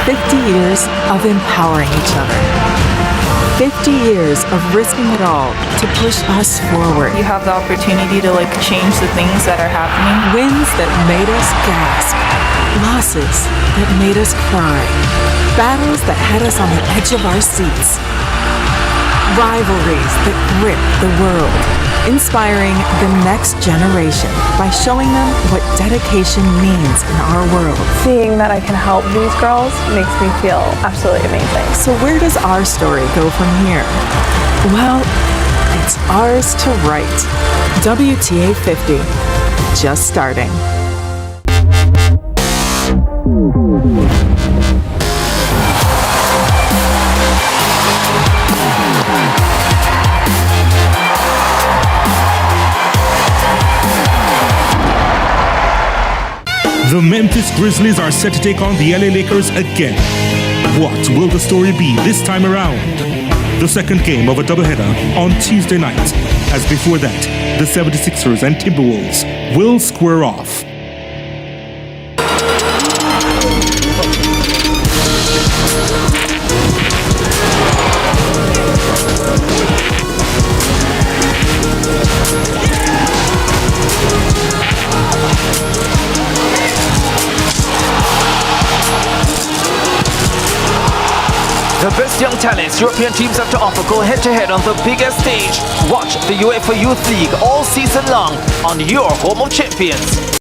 50 years of empowering each other. 50 years of risking it all to push us forward. You have the opportunity to change the things that are happening. Wins that made us gasp. Losses that made us cry. Battles that had us on the edge of our seats. Rivalries that grip the world. Inspiring the next generation by showing them what dedication means in our world. Seeing that I can help these girls makes me feel absolutely amazing. So where does our story go from here? Well, it's ours to write. WTA 50. Just starting. The Memphis Grizzlies are set to take on the LA Lakers again. What will the story be this time around? The second game of a doubleheader on Tuesday night, as before that, the 76ers and Timberwolves will square off. The best young talents European teams have to offer go head-to-head on the biggest stage. Watch the UEFA Youth League all season long on your home of champions.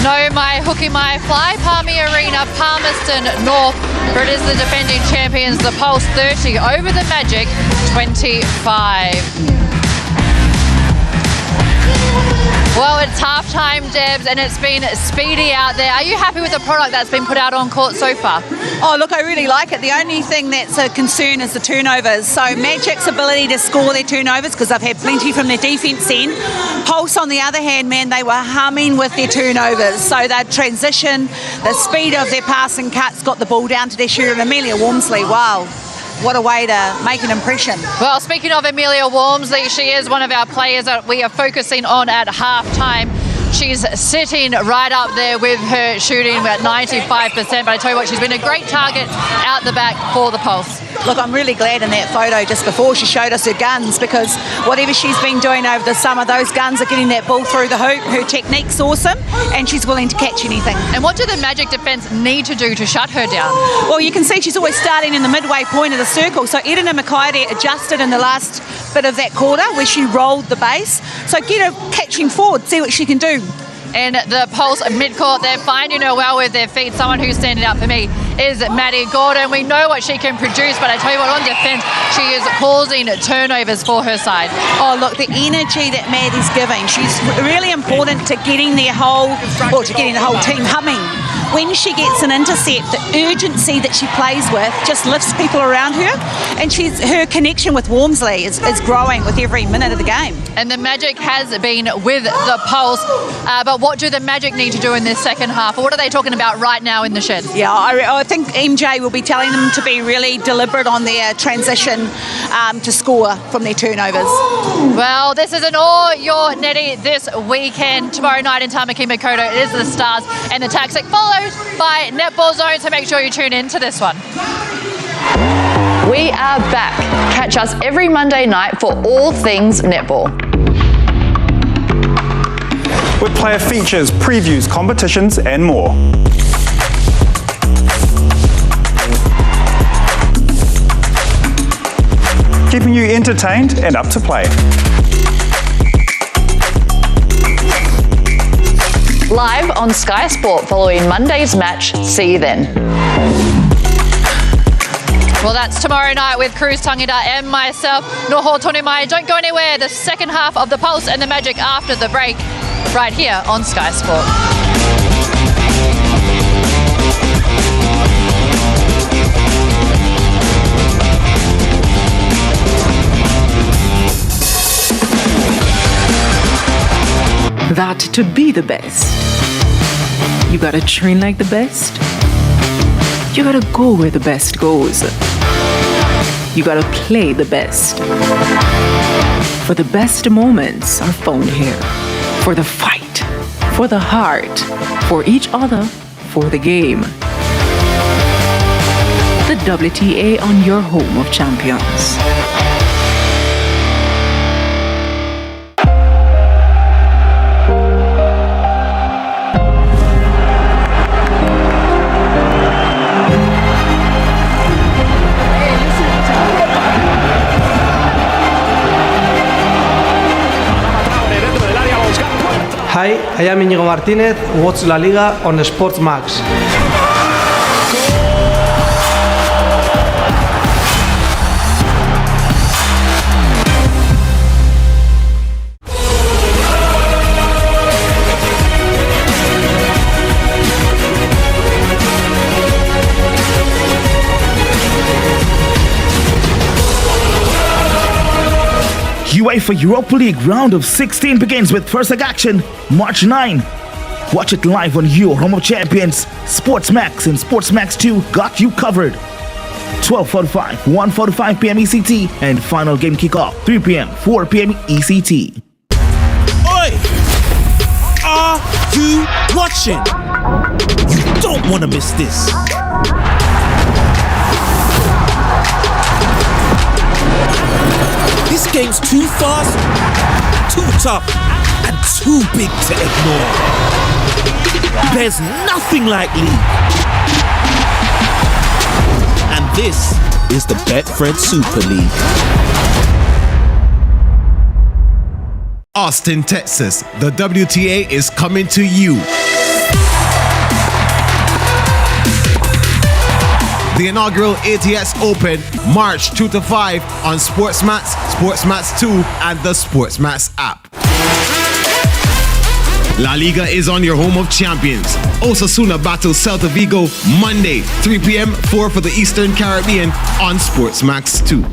No, my hooky, my fly, Palmy Arena, Palmerston North. It is the defending champions, the Pulse 30 over the Magic 25. Well, it's half-time, Debs, and it's been speedy out there. Are you happy with the product that's been put out on court so far? Oh, look, I really like it. The only thing that's a concern is the turnovers. So Magic's ability to score their turnovers, because they've had plenty from their defence end. Pulse, on the other hand, man, they were humming with their turnovers. So their transition, the speed of their passing cuts, got the ball down to their shooter, and Amelia Walmsley, wow. What a way to make an impression. Well, speaking of Amelia Walmsley, she is one of our players that we are focusing on at halftime. She's sitting right up there with her shooting at 95%, but I tell you what, she's been a great target out the back for the Pulse. Look, I'm really glad in that photo just before she showed us her guns, because whatever she's been doing over the summer, those guns are getting that ball through the hoop. Her technique's awesome, and she's willing to catch anything. And what do the Magic defence need to do to shut her down? Well, you can see she's always starting in the midway point of the circle. So Edina Makaire adjusted in the last bit of that quarter where she rolled the base. So get her catching forward, see what she can do. In the Pulse midcourt, they're finding her well with their feet. Someone who's standing out for me is Maddie Gordon. We know what she can produce, but I tell you what, on defence, she is causing turnovers for her side. Oh, look, the energy that Maddie's giving. She's really important to getting the whole team humming. When she gets an intercept, the urgency that she plays with just lifts people around her, and her connection with Wormsley is growing with every minute of the game. And the Magic has been with the Pulse, but what do the Magic need to do in this second half? Or what are they talking about right now in the shed? Yeah, I think MJ will be telling them to be really deliberate on their transition to score from their turnovers. Well, this is an all your Netty this weekend. Tomorrow night in Tamaki Makaurau, it is the Stars and the Tactic, followed by Netball Zone, so make sure you tune in to this one. We are back. Catch us every Monday night for all things netball. With player features, previews, competitions and more. Keeping you entertained and up to play. Live on Sky Sport following Monday's match. See you then. Well, that's tomorrow night with Cruz Tangida and myself, Noho Tonemai. Don't go anywhere. The second half of the Pulse and the Magic after the break, right here on Sky Sport. That to be the best, you gotta train like the best. You gotta go where the best goes. You gotta play the best. For the best moments are found here. For the fight, for the heart, for each other, for the game. The WTA on your home of champions. Hi, I am Íñigo Martínez. Watch La Liga on SportsMax. UEFA Europa League round of 16 begins with first leg action March 9. Watch it live on your home of champions. SportsMax and SportsMax 2 got you covered. 12:45, 1:45 p.m. ECT, and final game kickoff 3 p.m., 4 p.m. ECT. Oi! Are you watching? You don't want to miss this. This game's too fast, too tough, and too big to ignore. There's nothing like League. And this is the Betfred Super League. Austin, Texas, the WTA is coming to you. The inaugural ATS Open, March 2 to 5 on SportsMax, SportsMax 2, and the SportsMax app. La Liga is on your home of champions. Osasuna battles Celta Vigo Monday, 3 p.m., 4 for the Eastern Caribbean on SportsMax 2.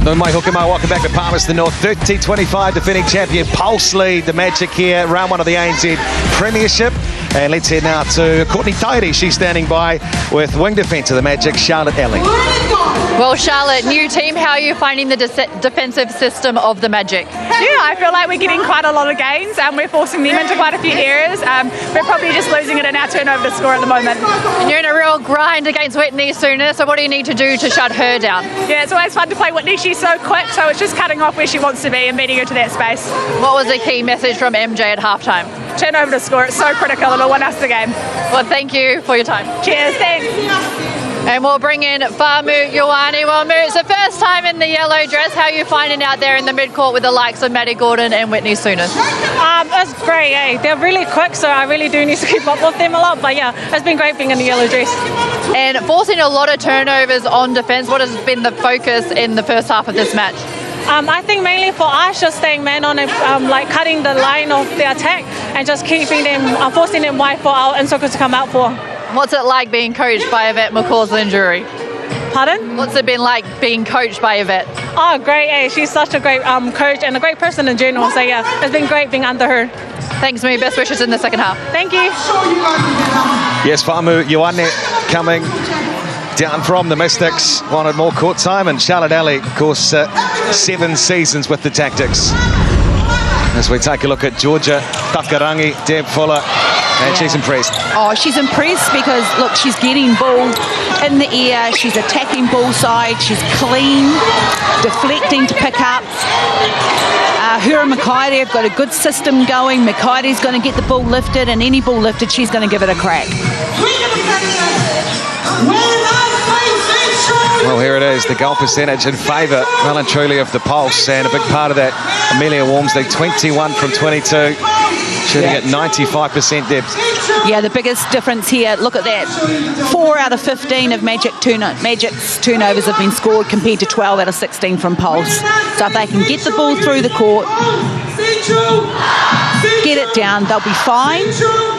No, Mike Hookema, welcome back to Palmerston North. 30-25 defending champion Pulse lead the Magic here, round one of the ANZ Premiership. And let's head now to Courtney Tidy. She's standing by with wing defence of the Magic, Charlotte Elling. Well, Charlotte, new team team, how are you finding the defensive system of the Magic? Yeah, I feel like we're getting quite a lot of gains and we're forcing them into quite a few areas. We're probably just losing it in our turnover to score at the moment. And you're in a real grind against Whitney sooner, so what do you need to do to shut her down? Yeah, it's always fun to play Whitney. She's so quick, so it's just cutting off where she wants to be and beating her to that space. What was the key message from MJ at halftime? Turnover to score, it's so critical, it'll win us the game. Well, thank you for your time. Cheers, thanks. And we'll bring in Famu Ioane. Well, Mu, it's the first time in the yellow dress. How are you finding out there in the midcourt with the likes of Maddie Gordon and Whitney Sooners? It's great, eh? They're really quick, so I really do need to keep up with them a lot. But yeah, it's been great being in the yellow dress. And forcing a lot of turnovers on defence, what has been the focus in the first half of this match? I think mainly for us, just staying man on it, like cutting the line of the attack and just keeping them, forcing them wide for our in-circle to come out for. What's it like being coached by Yvette McCausland-Jury? Pardon? What's it been like being coached by Yvette? Oh, great. Eh? She's such a great coach and a great person in general. So, yeah, it's been great being under her. Thanks, Mu. Best wishes in the second half. Thank you. Yes, Famu Ioane coming down from the Mystics. Wanted more court time. And Charlotte Alley, of course, 7 seasons with the Tactics. As we take a look at Georgia Takarangi, Deb Fuller. And she's impressed. Oh, she's impressed because, look, she's getting ball in the air. She's attacking ball side. She's clean, deflecting to pick up. Her and Makaire have got a good system going. Makaire's going to get the ball lifted, and any ball lifted, she's going to give it a crack. Well, here it is, the goal percentage in favour, well and truly, of the Pulse, and a big part of that, Amelia Walmsley, 21 from 22, shooting at 95% depth. Yeah, the biggest difference here, look at that. 4 out of 15 of Magic's turnovers have been scored compared to 12 out of 16 from Pulse. So if they can get the ball through the court, get it down, they'll be fine.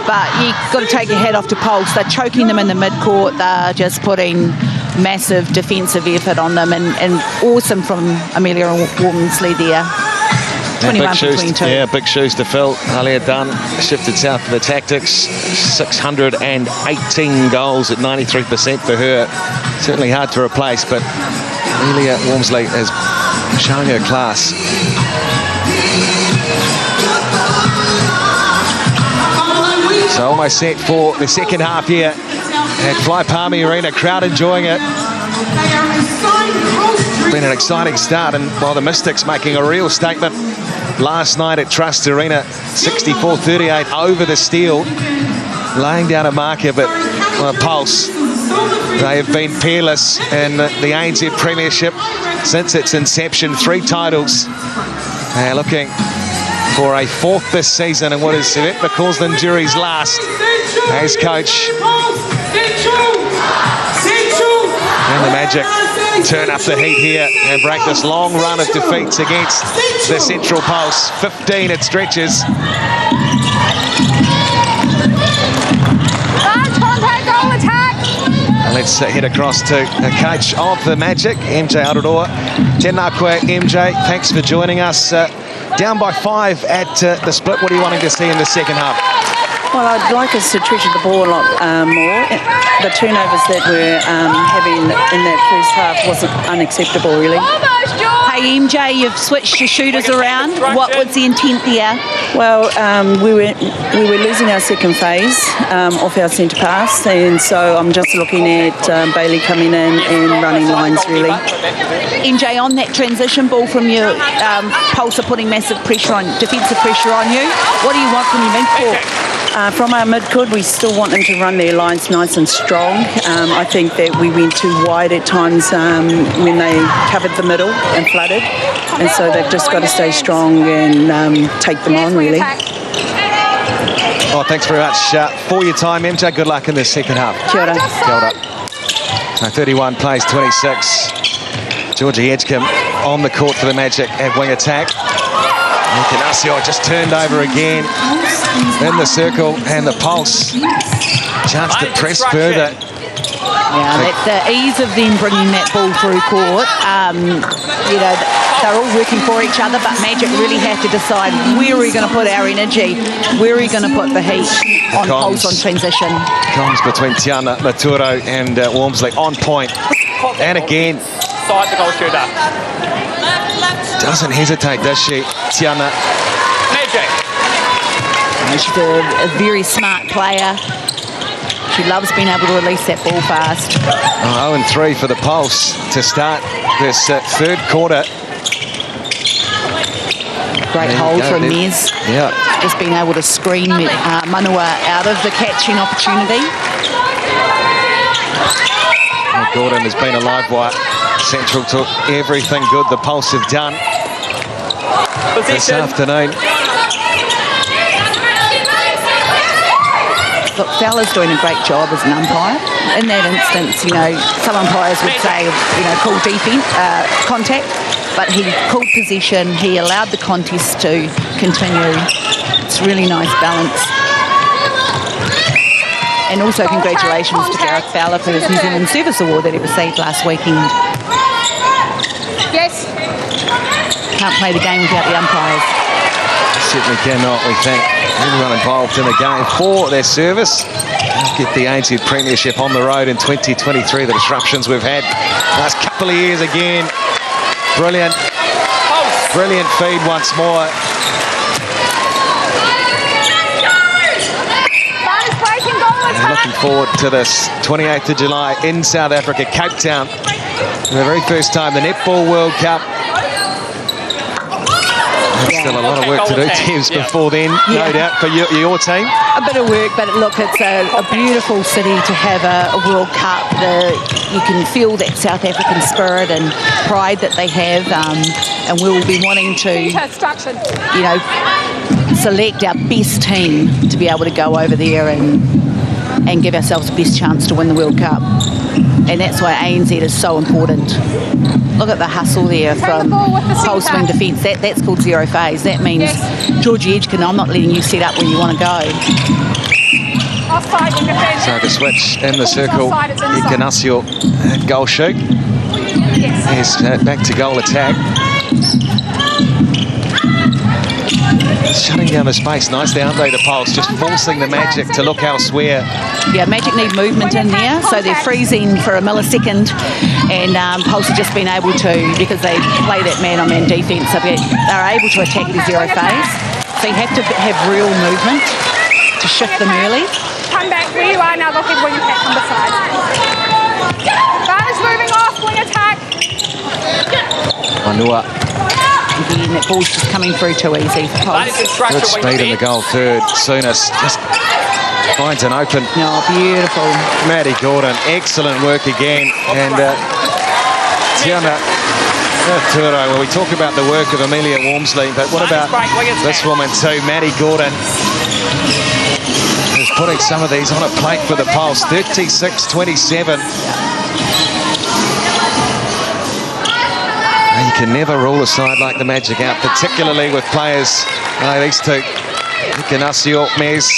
But you've got to take your hat off to Pulse. They're choking them in the midcourt. They're just putting massive defensive effort on them, and awesome from Amelia Walmsley there. 21 from 22. Yeah, big shoes to fill. Alia Dunn shifted south for the Tactics. 618 goals at 93% for her. Certainly hard to replace, but Amelia Walmsley is showing her class. So almost set for the second half here at Fly Palmy Arena. Crowd enjoying it. Been an exciting start, and while the Mystics making a real statement last night at Trust Arena, 64-38 over the Steel, laying down a marker, but Pulse, they have been peerless in the ANZ Premiership since its inception. 3 titles. They're looking for a 4th this season, and what is Yvette McCausland-Jury's last as coach. And the Magic turn up the heat here and break this long run of defeats against the Central Pulse. 15 it stretches. Let's head across to the coach of the Magic, MJ Aroa. Tēnā koe, MJ. Thanks for joining us. Down by 5 at the split. What are you wanting to see in the second half? Well, I'd like us to treasure the ball a lot more. The turnovers that we're having in that first half wasn't unacceptable, really. Hey, MJ, you've switched your shooters around. What was the intent there? Well, we were losing our second phase off our centre pass, and so I'm just looking at Bailey coming in and running lines, really. MJ, on that transition ball from your Pulse are putting massive pressure on, defensive pressure on you. What do you want from your midcourt? From our midcourt, we still want them to run their lines nice and strong. I think that we went too wide at times when they covered the middle and flooded. And so they've just got to stay strong and take them on, really. Oh, thanks very much for your time, MJ. Good luck in the second half. Kia ora. Kia ora. So 31 plays 26. Georgia Edgecombe on the court for the Magic at wing attack. Ignacio just turned over again in the circle, and the Pulse chance to press further. Yeah, the ease of them bringing that ball through court. You know, they're all working for each other, but Magic really have to decide where are we going to put our energy, where are we going to put the heat on Pulse on transition. Comms between Tiana Maturo and Walmsley on point. And again, offside the goal shooter. Doesn't hesitate, does she, Tiana? Magic. She's a very smart player. She loves being able to release that ball fast. 0-3 for the Pulse to start this third quarter. Great hold from Mez. Yeah. Just being able to screen Manua out of the catching opportunity. Gordon has been a live wire. Central to everything good the Pulse have done this afternoon. Look, Fowler's doing a great job as an umpire. In that instance, you know, some umpires would say, you know, call defense, contact, but he called possession. He allowed the contest to continue. It's really nice balance. And also congratulations to Gareth Fowler for his New Zealand Service Award that he received last weekend. Yes. Can't play the game without the umpires. Certainly cannot. We thank everyone involved in the game for their service. Get the ANZ Premiership on the road in 2023. The disruptions we've had last couple of years again. Brilliant. Brilliant feed once more. And looking forward to this 28th of July in South Africa, Cape Town. For the very first time, the Netball World Cup. Still a lot of work to do, teams, before then, no doubt, for your team. A bit of work, but look, it's a beautiful city to have a World Cup. You can feel that South African spirit and pride that they have, and we'll be wanting to, you know, select our best team to be able to go over there and give ourselves the best chance to win the World Cup. And that's why ANZ is so important. Look at the hustle there from whole swing defence. That's called zero phase. That means, Georgie Edgecombe, I'm not letting you set up where you want to go. So the switch in the circle, Ignacio at goal shoot. Here's back to goal attack. Shutting down the space nicely, aren't they, the Pulse? Just forcing the Magic to look elsewhere. Yeah, Magic need movement in there, so they're freezing for a millisecond, and Pulse have just been able to, because they play that man-on-man defence, so they're able to attack the zero phase. So you have to have real movement to shift them early. Come back where you are now, looking wing attack on the side. Barnes moving off, wing attack. Manua. Again, that ball's just coming through too easy for Pulse. Good speed in the goal third. Soonis just finds an open. No, beautiful. Maddie Gordon, excellent work again. And Tiana Turo, well, we talk about the work of Amelia Walmsley, but what about this woman too, Maddie Gordon? Is putting some of these on a plate for the Pulse. 36-27. You can never rule a side like the Magic out, particularly with players like these two. Ignacio, Mez.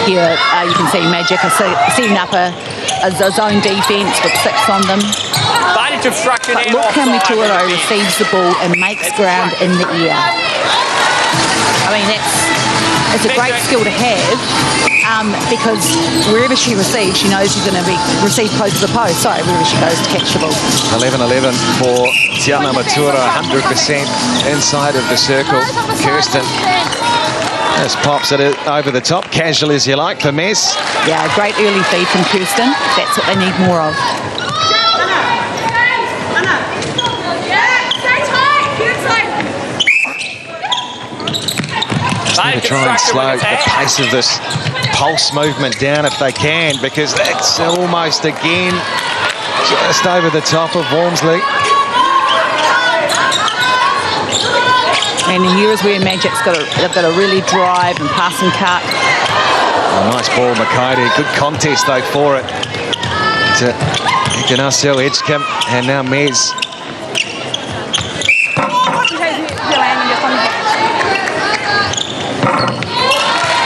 Here you can see Magic are setting up a zone defence with 6 on them. But look how Matuaro receives the ball and makes ground in the air. I mean, it's a great skill to have, because wherever she receives, she knows she's going to be received close to the post. Sorry, wherever she goes to catch the ball. 11-11 for Tiana Matuaro, 100% inside of the circle. Kirsten just pops it over the top, casual as you like, for Mez. Yeah, great early feed from Kirsten. That's what they need more of. Just need to try and slow the pace of this Pulse movement down if they can, because that's almost again just over the top of Walmsley. And here's where Magic's they've got to really drive and pass and cut. A nice ball, Makati. Good contest though for it. To Ignacio Edgecombe and now Mez.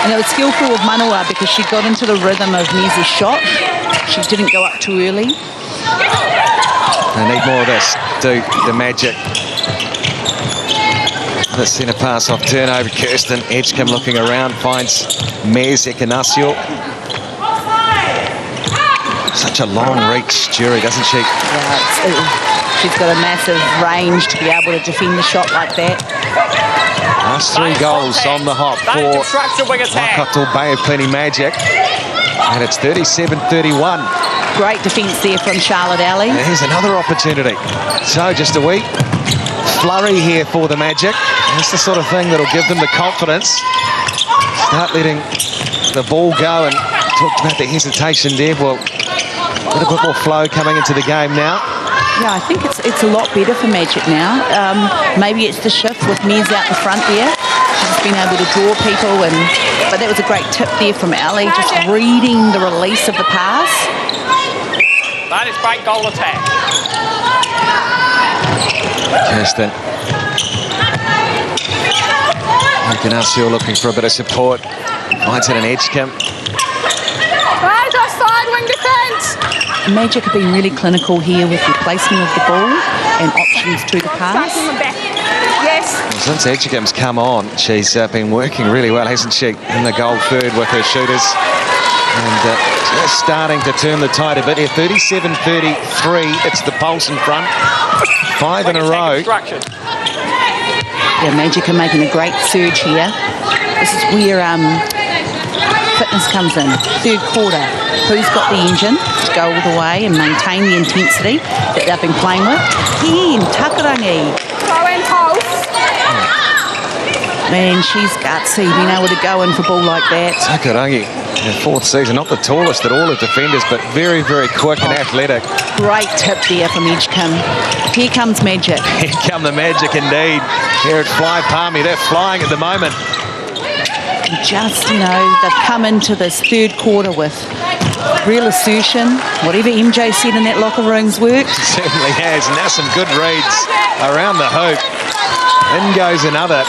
And it was skillful of Manua because she got into the rhythm of Mez's shot. She didn't go up too early. They need more of this, do the Magic. The centre pass off turnover. Kirsten Edgecombe looking around, finds Mez. Ignacio Such a long reach, Jury, doesn't she? Yeah, she's got a massive range to be able to defend the shot like that. Last 3 goals on the hop for Walkato Bay of Plenty Magic. And it's 37-31. Great defence there from Charlotte Alley. And here's another opportunity. So just a wee flurry here for the Magic. That's the sort of thing that'll give them the confidence. Start letting the ball go, and talked about the hesitation there. Well, a little bit more flow coming into the game now. Yeah, I think it's a lot better for Magic now. Maybe it's the shift with Mez out the front there. She's been able to draw people, but that was a great tip there from Ali, just reading the release of the pass. That is great goal attack. Kirsten. Ignacio looking for a bit of support. Finds it an edge, Kim. Right, offside, wing defence. Magic have been really clinical here with the placement of the ball and options to the pass. Yes. Well, since Edgecombe's come on, she's been working really well, hasn't she, in the goal third with her shooters. And just starting to turn the tide a bit here. 37-33, it's the Pulse in front. 5 in a row. Yeah, Magic are making a great surge here. This is where fitness comes in. Third quarter, who's got the engine to go all the way and maintain the intensity that they've been playing with? Again, Takarangi. Throw in Pulse. Man, she's gutsy, being able to go in for a ball like that. Takarangi, her 4th season, not the tallest at all of defenders, but very, very quick and athletic. Great tip there from Edgecombe. Here comes Magic. Here come the Magic indeed. Here at Fly Palmy, they're flying at the moment. Just, they've come into this third quarter with real assertion. Whatever MJ said in that locker room's worked. Certainly has. Now some good reads around the hoop. In goes another.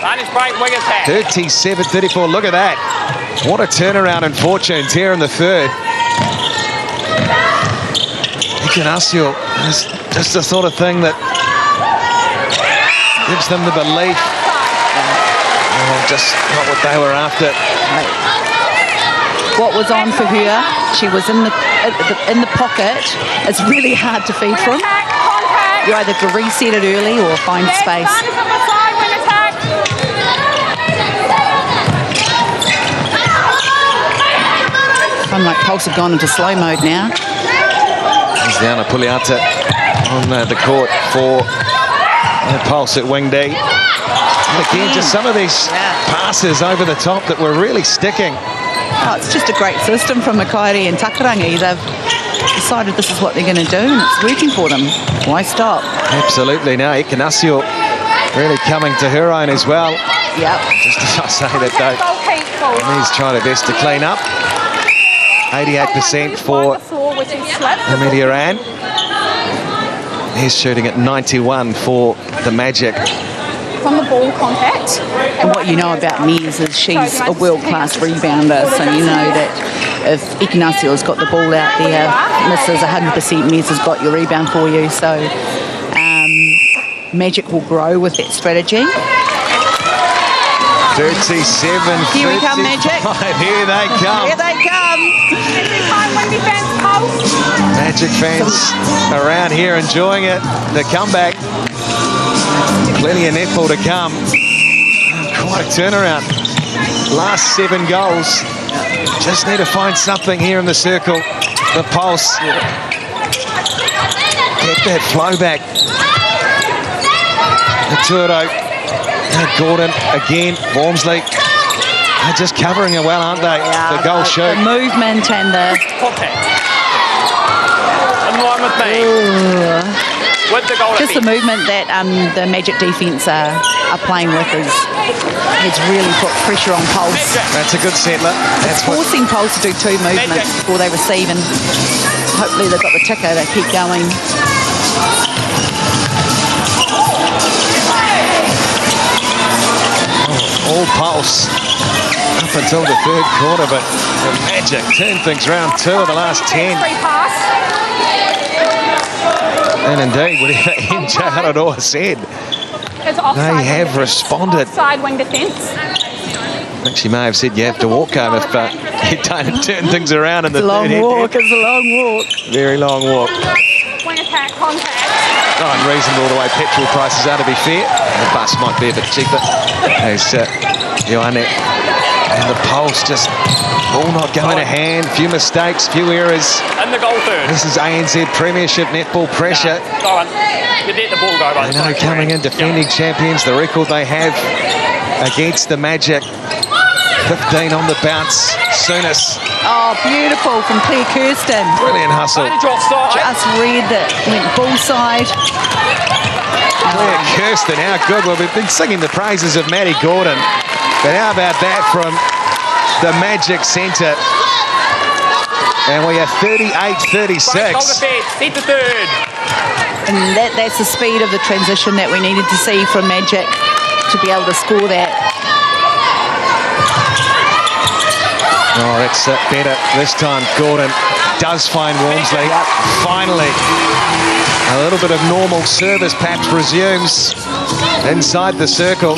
That is great wing attack. 37-34. Look at that. What a turnaround in fortunes here in the third. Ignacio is just the sort of thing that gives them the belief. Just not what they were after. What was on for her? She was in the pocket. It's really hard to feed from. You either have to reset it early or find space. Unlike Pulse have gone into slow mode now. Here's Diana Pugliata on the court for Pulse at wing D. And again, just some of these passes over the top that were really sticking. Oh, it's just a great system from Makairi and Takarangi. They've decided this is what they're going to do, and it's working for them. Why stop? Absolutely. Now Ignacio really coming to her own as well. Yep. Just as I say that, though, he's trying their best to clean up. 88% for Amelia Ann. He's shooting at 91 for the Magic. From the ball contact. And what you know about Mez is she's a world-class rebounder, so you know that if Ignacio's got the ball out there, misses 100%, Mez has got your rebound for you. So Magic will grow with that strategy. 37. Here we come, Magic. Here they come. Here they come. Magic fans around here enjoying it. The comeback. Plenty of netball to come. Quite a turnaround. Last 7 goals. Just need to find something here in the circle. The Pulse. Get that flow back. Naturo. Gordon again. Wormsley. They're just covering it well, aren't they? Yeah, the goal shoot. The movement and the... Contact. In line with me. With the goal just the movement that the Magic defence are playing with has really put pressure on Pulse. That's a good settler. It's forcing Pulse to do 2 movements before they receive, and hopefully they've got the ticker to keep going. All Pulse up until the third quarter, but the Magic turned things around 2 of the last 10. And indeed, whatever MJ Aronoa said, they have responded. Offside wing defence. I think she may have said you have to walk over, but You don't turn things around in the It's a long third walk. It's a long walk. Very long walk. Wing attack, contact. Not unreasonable the way petrol prices are, to be fair. The bus might be a bit cheaper. There's Ioane. And the pulse just all not going to hand. Few mistakes, few errors. In the goal third. This is ANZ Premiership netball pressure. Go on. You let the ball go. They know coming in defending champions, the record they have against the Magic. 15 on the bounce. Soonis. Oh, beautiful from Claire Kirsten. Brilliant hustle. Just read it. Went bullside. Claire Kirsten, how good. Well, we've been singing the praises of Maddie Gordon. But how about that from the Magic centre? And we are 38-36. Set the third. And that's the speed of the transition that we needed to see from Magic to be able to score that. Oh, that's better this time. Gordon does find Walmsley. Finally, a little bit of normal service perhaps resumes inside the circle.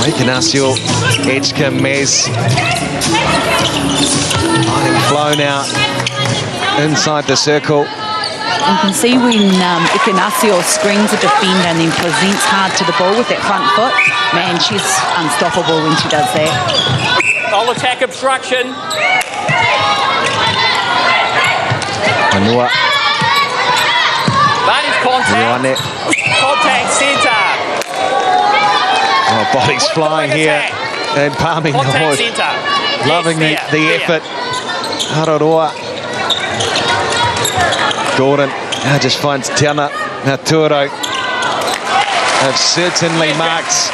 Ignacio, Edgecombe, Mez. Finding flow now inside the circle. You can see when Ignacio screens a defender and then presents hard to the ball with that front foot. Man, she's unstoppable when she does that. Goal attack obstruction. Manua. That is contact. Contact centre. Oh, bodies flying here in Palmy North. Loving the effort. Araroa. Gordon now just finds Tiana. Now Turo have certainly marked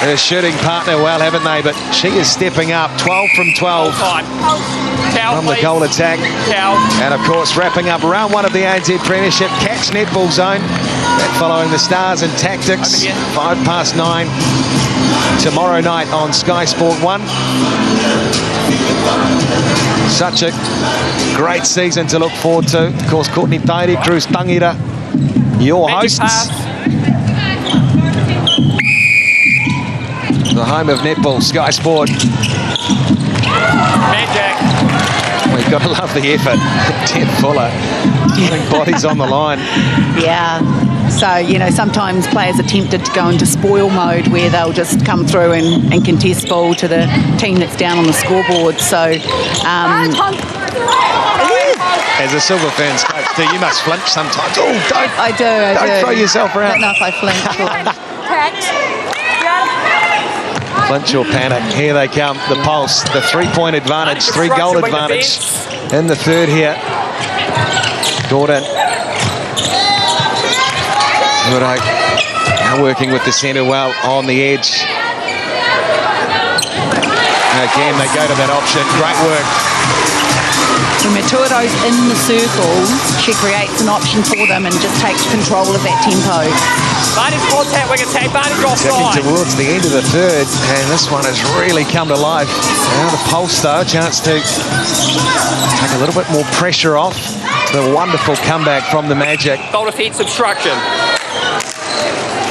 her shooting partner well, haven't they? But she is stepping up. 12 from 12 from the goal attack. And of course, wrapping up round one of the ANZ Premiership Catch Netball Zone. That following the Stars and Tactics. 9:05 tomorrow night on Sky Sport 1. Such a great season to look forward to. Of course, Courtney Tairi, Cruz Tangira, your hosts. The home of netball, Sky Sport. Magic. We've got to love the effort. Ted Fuller getting bodies on the line. Yeah. So, you know, sometimes players are tempted to go into spoil mode where they'll just come through and contest ball to the team that's down on the scoreboard. So, as a Silver Ferns coach, you must flinch sometimes. Oh, don't. I do. Don't throw yourself around. I don't know if I flinch. Flinch or panic. Here they come. The pulse, the three-point advantage, three-goal advantage in the third here. Gordon. Now working with the centre well on the edge. Again, they go to that option. Great work. When Maturo's in the circle, she creates an option for them and just takes control of that tempo. Vantage contact, we can take vantage offside. Getting towards the end of the third, and this one has really come to life. Now the pulse, though, a chance to take a little bit more pressure off. The wonderful comeback from the Magic. Goal defence obstruction.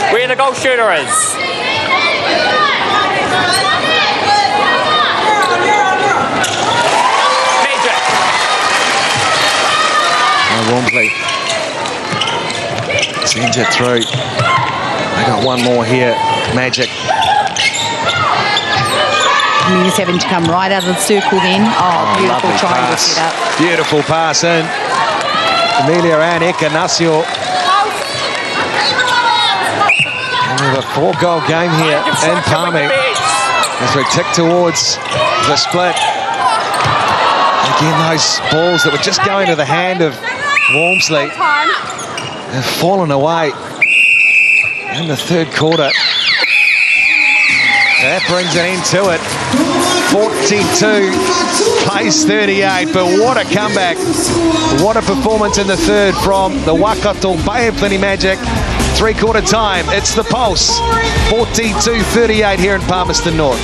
Where the goal shooter is. Magic. Walmsley sends it through. They got one more here. Magic. He's having to come right out of the circle then. Oh, beautiful triangle set up. Beautiful pass in. Amelia and Ignacio. And we have a 4-goal game here in Palmy as we tick towards the split. Again, those balls that were just going to the hand of Walmsley have fallen away in the third quarter. That brings an end to it. 42 plays 38, but what a comeback. What a performance in the third from the Walkato Bay of Plenty Magic. Three-quarter time, it's the Pulse. 42-38 here in Palmerston North.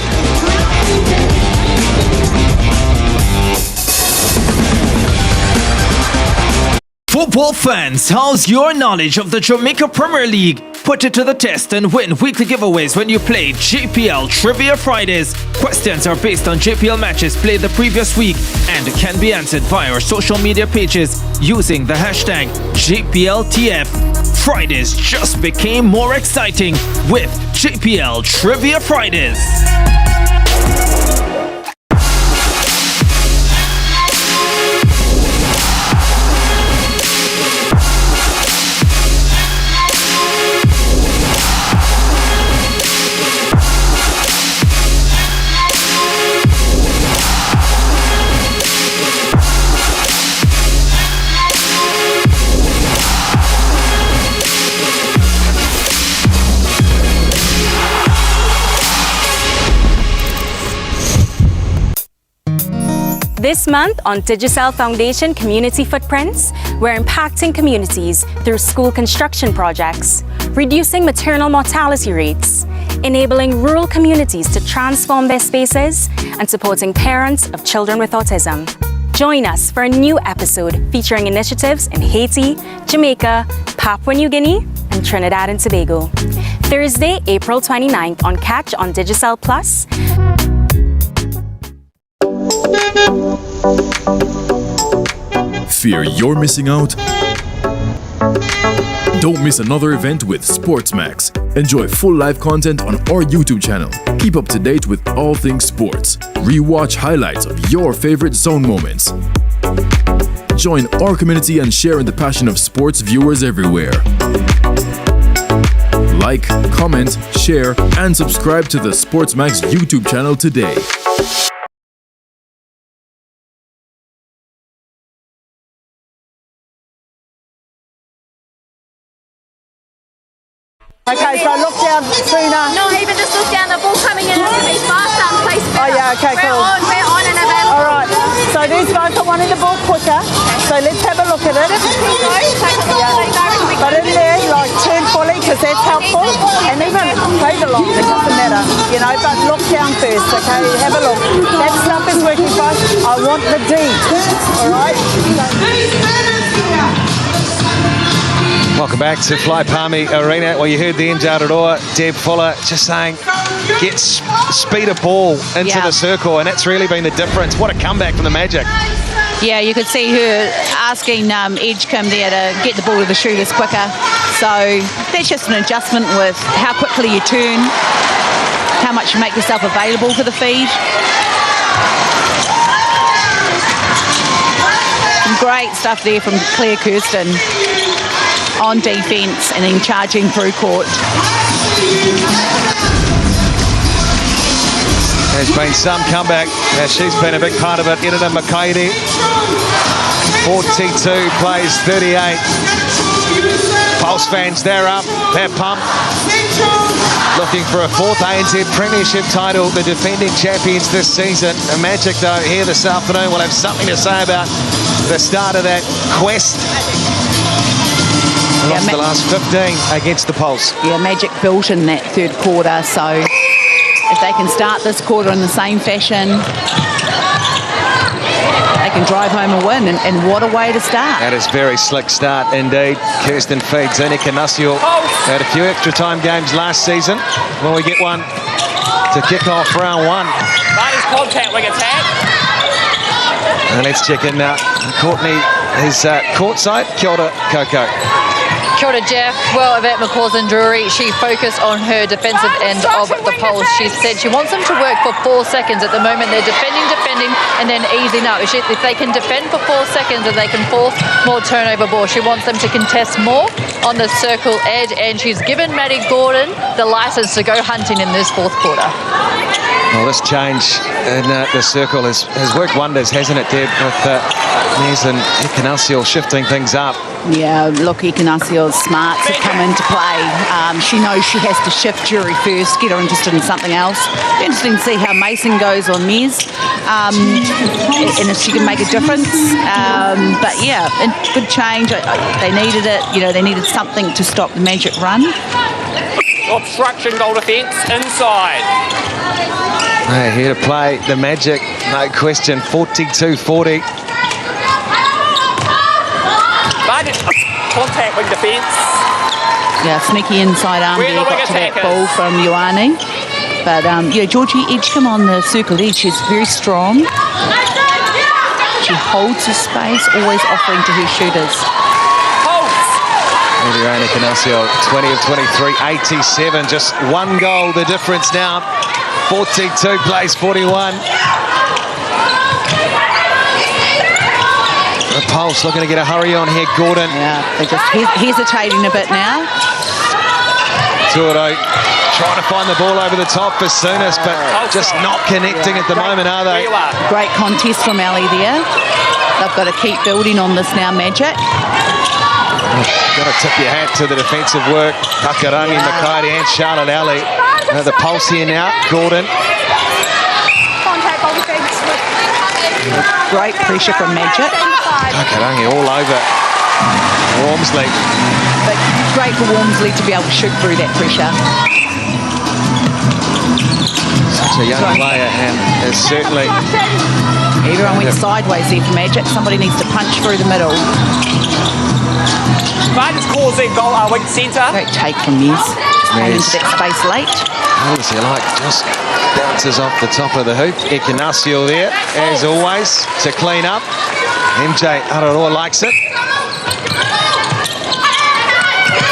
Football fans, how's your knowledge of the Jamaica Premier League? Put it to the test and win weekly giveaways when you play JPL Trivia Fridays. Questions are based on JPL matches played the previous week and can be answered via our social media pages using the hashtag JPLTF. Fridays just became more exciting with JPL Trivia Fridays. This month on Digicel Foundation Community Footprints, we're impacting communities through school construction projects, reducing maternal mortality rates, enabling rural communities to transform their spaces, and supporting parents of children with autism. Join us for a new episode featuring initiatives in Haiti, Jamaica, Papua New Guinea, and Trinidad and Tobago. Thursday, April 29th on Catch on Digicel Plus. Fear you're missing out? Don't miss another event with SportsMax. Enjoy full live content on our YouTube channel. Keep up to date with all things sports. Rewatch highlights of your favorite zone moments. Join our community and share in the passion of sports viewers everywhere. Like, comment, share, and subscribe to the SportsMax YouTube channel today. Okay, so look down sooner. No, even just look down, the ball coming in to be faster and place better. Oh yeah, okay, cool. We're on and available. Alright, so these guys are wanting the ball quicker, so let's have a look at it. But in there, like turn fully, because that's helpful, and even play the long, it doesn't matter, you know, but look down first, okay, have a look. That stuff is working fine. I want the D, alright? Welcome back to Fly Palmy Arena. Well, you heard the Injararoa, Deb Fuller, just saying, get speed of ball into the circle, and that's really been the difference. What a comeback from the Magic. Yeah, you could see her asking Edgecombe there to get the ball to the shooters quicker. So that's just an adjustment with how quickly you turn, how much you make yourself available for the feed. Some great stuff there from Claire Kirsten on defence and then charging through court. There's been some comeback. She's been a big part of it. Edina Makairi, 42 plays 38. Pulse fans, they're up, they're pumped. Looking for a fourth ANZ Premiership title, the defending champions this season. The Magic, though, here this afternoon will have something to say about the start of that quest. Lost the last 15 against the Pulse. Yeah, Magic built in that third quarter, so if they can start this quarter in the same fashion, they can drive home a win, and what a way to start. That is very slick start indeed. Kirsten feeds Inika Nussiel. Had a few extra time games last season. When we get one to kick off round one. Nice contact, wing attack. And let's check in now. Courtney is courtside. Kia ora, Coco. Kia ora, Jeff. Well, Yvette McCausland-Drury, she focused on her defensive end of the Pulse. She said she wants them to work for 4 seconds. At the moment, they're defending, and then easing up. If they can defend for 4 seconds and they can force more turnover ball, she wants them to contest more on the circle edge, and she's given Maddie Gordon the license to go hunting in this fourth quarter. Well, this change in the circle has worked wonders, hasn't it, Deb, with Nez and Ikanasiel shifting things up. Yeah, look, Ikanasiel's smarts have come into play. She knows she has to shift Jury first, get her interested in something else. Interesting to see how Mason goes on Nez, and if she can make a difference. But yeah, good change. They needed it. You know, they needed something to stop the Magic run. Obstruction goal defence inside. Here to play the Magic, no question, 42-40. Contact wing defence. Yeah, sneaky inside arm there, got to that ball from Ioane. But, Georgie Edgecombe on the circle edge, she's very strong. She holds her space, always offering to her shooters. Ioane Canasio, 20 of 23, 87, just one goal the difference now. 42 plays 41. The Pulse looking to get a hurry on here, Gordon. Yeah, they're just hesitating a bit now. Tuaro trying to find the ball over the top for Souness, but just not connecting at the moment, are they? Great contest from Ali there. They've got to keep building on this now, Magic. Got to tip your hat to the defensive work. Takarangi, Makairi and Charlotte Ali. The Pulse here now, Gordon. Great pressure from Magic. Takarangi all over Wormsley. But great for Wormsley to be able to shoot through that pressure. Such a young player, and is certainly... Everyone went sideways there for Magic. Somebody needs to punch through the middle. Vargas calls their goal our wing centre. Great take from Miz. Came into that space late. What does he like? Just bounces off the top of the hoop. Ekanasio there, as always, to clean up. MJ Aroa likes it.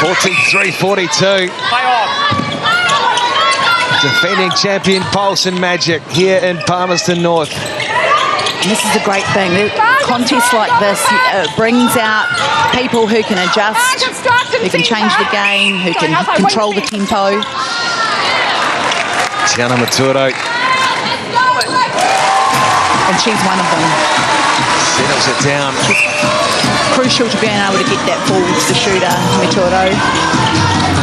43-42. Play on. Defending champion Pulse and Magic here in Palmerston North. And this is a great thing. Contests like this brings out people who can adjust, who can change the game, who can control the tempo. Tiana Maturo. And she's one of them. Settles it down. She's crucial to being able to get that ball to the shooter, Maturo.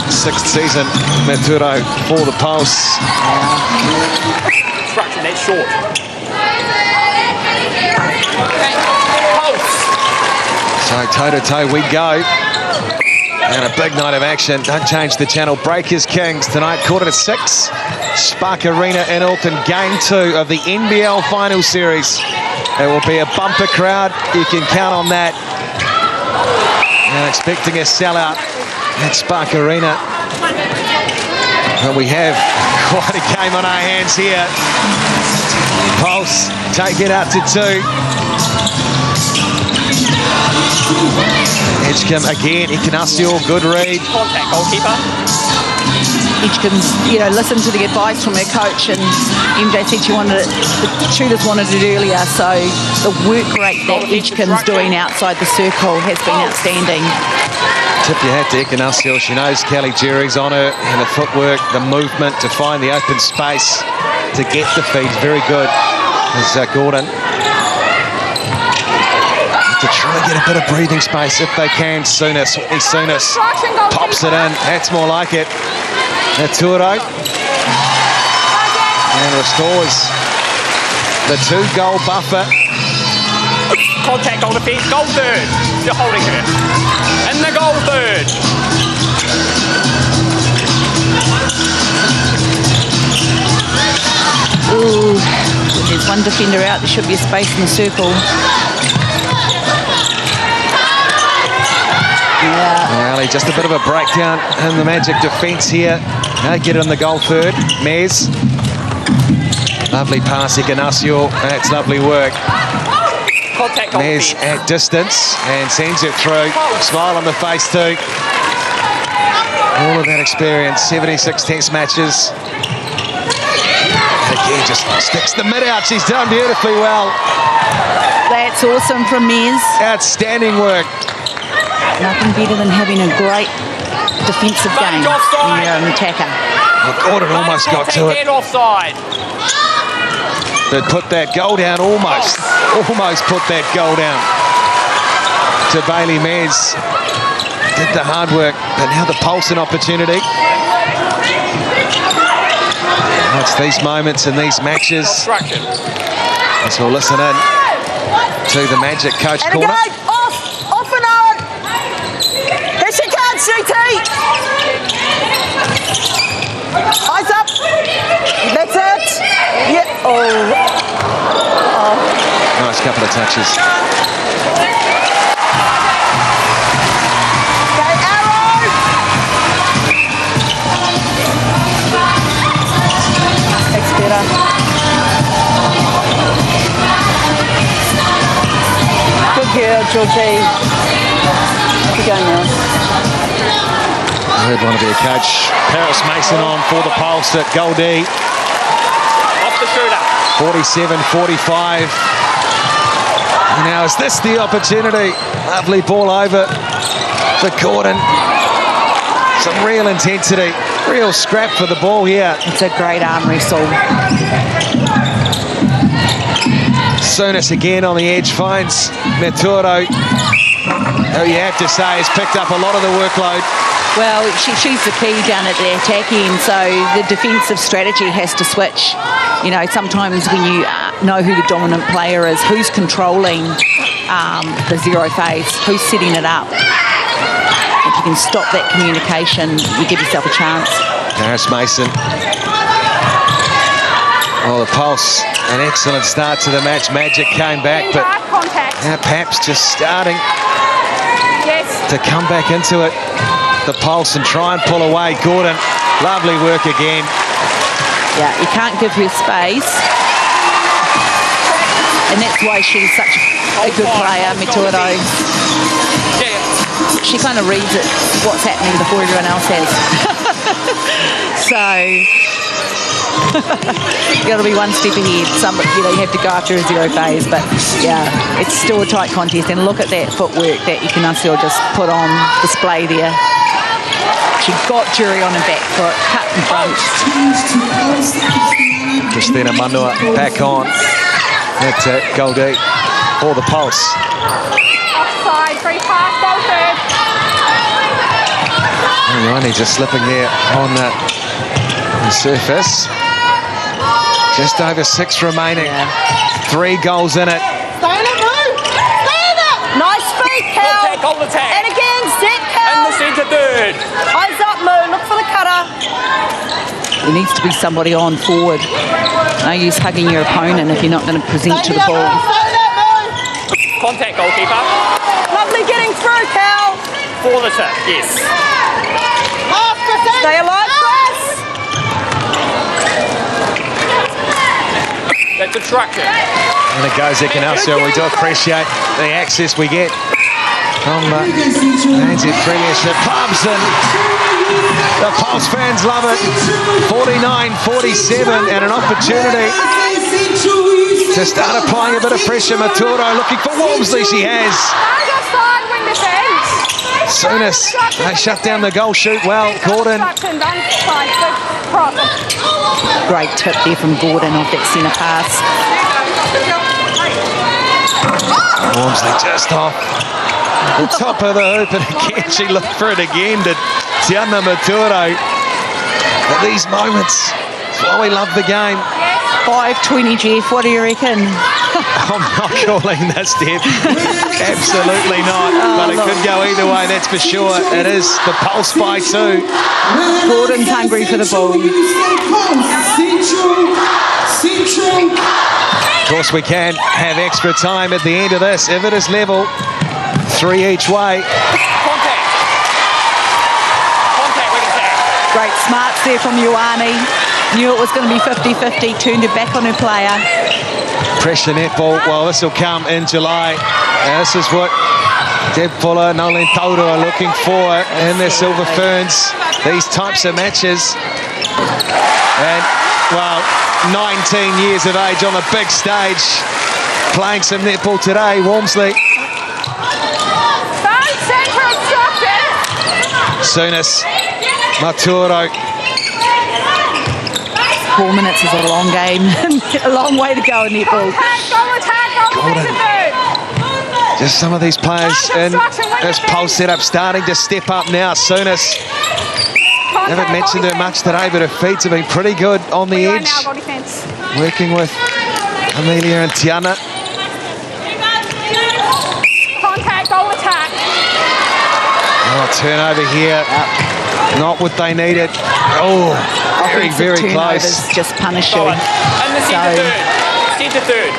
Sixth season, Maturo for the Pulse. Construction, that's short. So toe-to-toe we go. And a big night of action. Don't change the channel. Breakers Kings tonight, 5:45. Spark Arena in Auckland, game 2 of the NBL Final Series. It will be a bumper crowd. You can count on that. And expecting a sellout at Spark Arena. But we have quite a game on our hands here. Pulse take it out to 2. Edgecombe again, Ekanasio, good read. Contact goalkeeper. Edgecombe's, listened to the advice from her coach, and MJ said the shooters wanted it earlier, so the work rate that Edgecombe's doing outside the circle has been outstanding. Tip your hat to Ekanasio. She knows Kelly Jerry's on her, and the footwork, the movement to find the open space to get the feeds. Very good as Gordon. To try and get a bit of breathing space if they can. Souness pops it in. That's more like it. Naturo. And restores the 2-goal buffer. Contact goal defence, goal third. You're holding her. In the goal third. Ooh, there's one defender out. There should be a space in the circle. Yeah. Ali, just a bit of a breakdown in the Magic defence here. Now get in the goal third. Mez. Lovely pass, Ekanasio. That's lovely work. Contact Mez at distance and sends it through. Smile on the face too. All of that experience, 76 test matches. Again, just sticks the mid out. She's done beautifully well. That's awesome from Mez. Outstanding work. Nothing better than having a great defensive game when you're an attacker. Well, Gordon almost got to it. Offside. But put that goal down almost. Almost put that goal down to Bailey Mez. Did the hard work, but now the Pulse an opportunity. It's these moments and these matches. As we'll listen in to the Magic coach corner. Off and on. Here she comes, CT. Eyes up. That's it. Yeah. Oh. Nice couple of touches. Georgie. Keep going now. I'd want to be a coach. Paris Mason on for the pulse at Goldie. Off the shooter. 47-45. Now is this the opportunity? Lovely ball over for Gordon. Some real intensity, real scrap for the ball here. It's a great arm wrestle. Sonis again on the edge finds Maturo, who you have to say has picked up a lot of the workload. Well, she's the key down at the attack end, so the defensive strategy has to switch. You know, sometimes when you know who the dominant player is, who's controlling the zero phase, who's setting it up. If you can stop that communication, you give yourself a chance. Paris Mason. Well, the pulse, an excellent start to the match. Magic came back, but now Paps just starting to come back into it. The pulse and try and pull away. Gordon, lovely work again. Yeah, you can't give her space. And that's why she's such a good player, Mituro. She kind of reads it, what's happening before everyone else has. So, you got to be one step ahead. You have to go after a zero phase, but yeah, it's still a tight contest. And look at that footwork that Ignacio just put on display there. She got Jury on her back foot, cut in front. Christina Manua back on at Goldie for the pulse. Offside, free pass, bolted. Ioane just slipping there on the surface. Just over 6 remaining. 3 goals in it. Stay in it, Moo. Stay in it. Nice feet, Cal. Contact on the tag. And again, set, Cal. In the centre third. Eyes up, Moo. Look for the cutter. There needs to be somebody on forward. No use hugging your opponent if you're not going to present to the ball. Contact goalkeeper. Lovely getting through, Cal. For the tip, yes. Stay alive, Chris. That's obstruction. And it goes Ignacio. We do appreciate the access we get from ANZ Premiership pubs, and the Pulse fans love it. 49-47 and an opportunity to start applying a bit of pressure. Maturo looking for Walmsley. She has. Sonis, they shut down the goal shoot well. Gordon. Great tip there from Gordon off that centre pass. Walmsley just off the top of the hoop, and again she looked for it again to Tiana Maturo. At these moments, that's why we love the game. 5:20, Jeff, what do you reckon? I'm not calling this, Deb. Absolutely not. But it could go either way, that's for sure. It is the Pulse by 2. Gordon's hungry for the ball. Of course, we can have extra time at the end of this. If it is level, 3 each way. Great smarts there from Ioane. Knew it was going to be 50-50, turned it back on her player. Pressure netball, well, this will come in July. This is what Deb Fuller, Nolan Todo are looking for in their Silver Ferns. These types of matches. And, well, 19 years of age on the big stage, playing some netball today. Walmsley. Sonis. Maturo. 4 minutes is a long game. A long way to go in netball. Gordon. Just some of these players in this Pulse setup starting to step up now. Sonis. Haven't mentioned her much today, but her feet have been pretty good on the edge. Working with Amelia and Tiana. Contact, goal attack. Oh, turnover here. Not what they needed. Oh, very, very close. Just punish you. And the centre third. Centre third.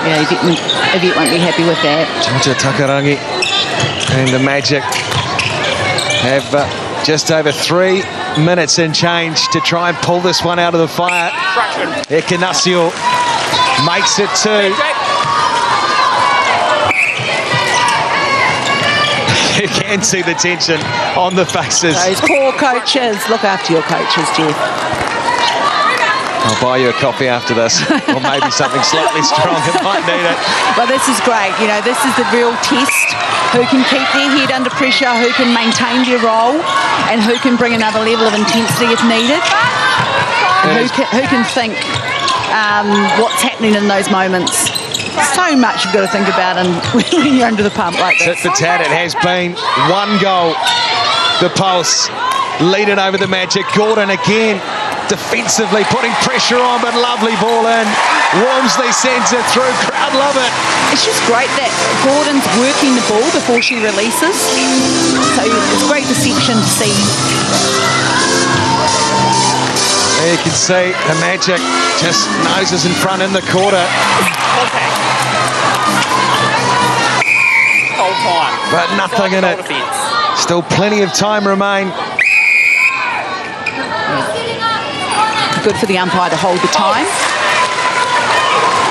Yeah, Yvette won't be happy with that. Georgia Takarangi and the Magic have just over 3 minutes and change to try and pull this one out of the fire. Ignacio makes it 2. You can see the tension on the faces. Those poor coaches. Look after your coaches, Jeff. I'll buy you a coffee after this, or maybe something slightly stronger. Might need it. Well, this is great. You know, this is the real test. Who can keep their head under pressure, who can maintain their role, and who can bring another level of intensity if needed. And who can think what's happening in those moments. So much you've got to think about when you're under the pump like this. Tit for tat, it has been one goal. The Pulse lead it over the Magic. Gordon again. Defensively putting pressure on, but lovely ball in. Wormsley sends it through. Crowd love it. It's just great that Gordon's working the ball before she releases. So it's great deception to see. There you can see the Magic just noses in front in the quarter. Whole time. But nothing in it. Still plenty of time remain. Good for the umpire to hold the time.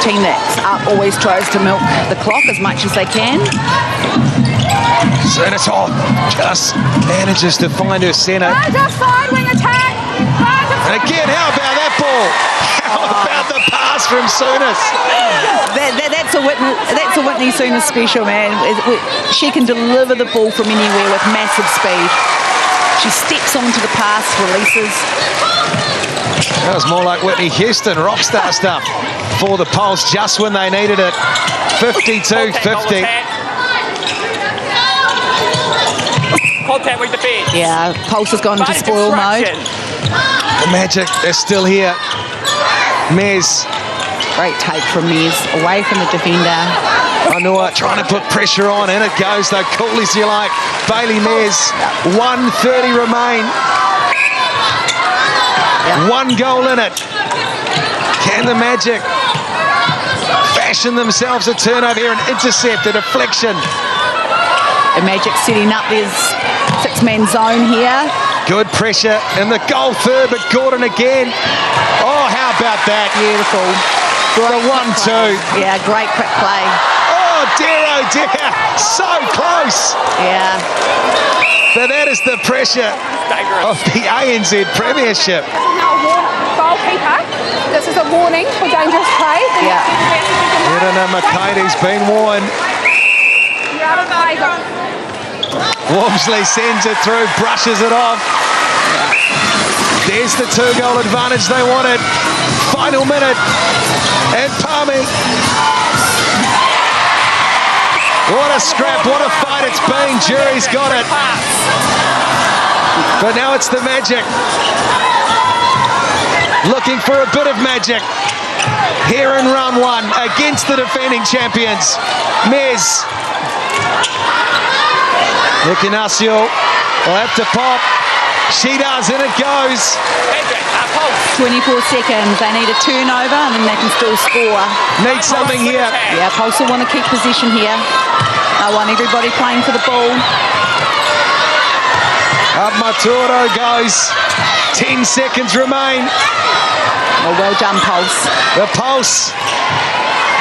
Team that's up always tries to milk the clock as much as they can. Zenitov just manages to find her centre. Side wing attack. And again, how about that ball? How about the pass from Souness? That's a Whitney Souness special, man. She can deliver the ball from anywhere with massive speed. She steps onto the pass, releases. That was more like Whitney Houston, rockstar stuff for the Pulse just when they needed it. 52-50. Contact with the bench. Yeah, Pulse has gone into spoil mode. The Magic, they're still here. Mez. Great take from Mez, away from the defender. Anua trying to put pressure on, and it goes though, cool as you like. Bailey Mez, 1:30 remain. Yep. One goal in it. Can the Magic fashion themselves a turnover here, an intercept, a deflection? The Magic setting up this six-man zone here. Good pressure in the goal third, but Gordon again. Oh, how about that? Beautiful. The 1-2. Yeah, great quick play. Oh dear, so close. Yeah. But that is the pressure of the ANZ Premiership. Goalkeeper, this is a warning for dangerous play. Yeah. Edina McKay's been warned. Wormsley sends it through, brushes it off. There's the 2-goal advantage they wanted. Final minute. And Palmy. What a scrap, what a fight it's been. Jury's got it. But now it's the Magic. Looking for a bit of magic here in round one against the defending champions. Mez. Ignacio will have to pop. She does, and it goes. 24 seconds. They need a turnover, and then they can still score. Need something here. Yeah, Pulse will want to keep possession here. They want everybody playing for the ball. Up Maturo goes. 10 seconds remain. Oh, well done, Pulse. The Pulse.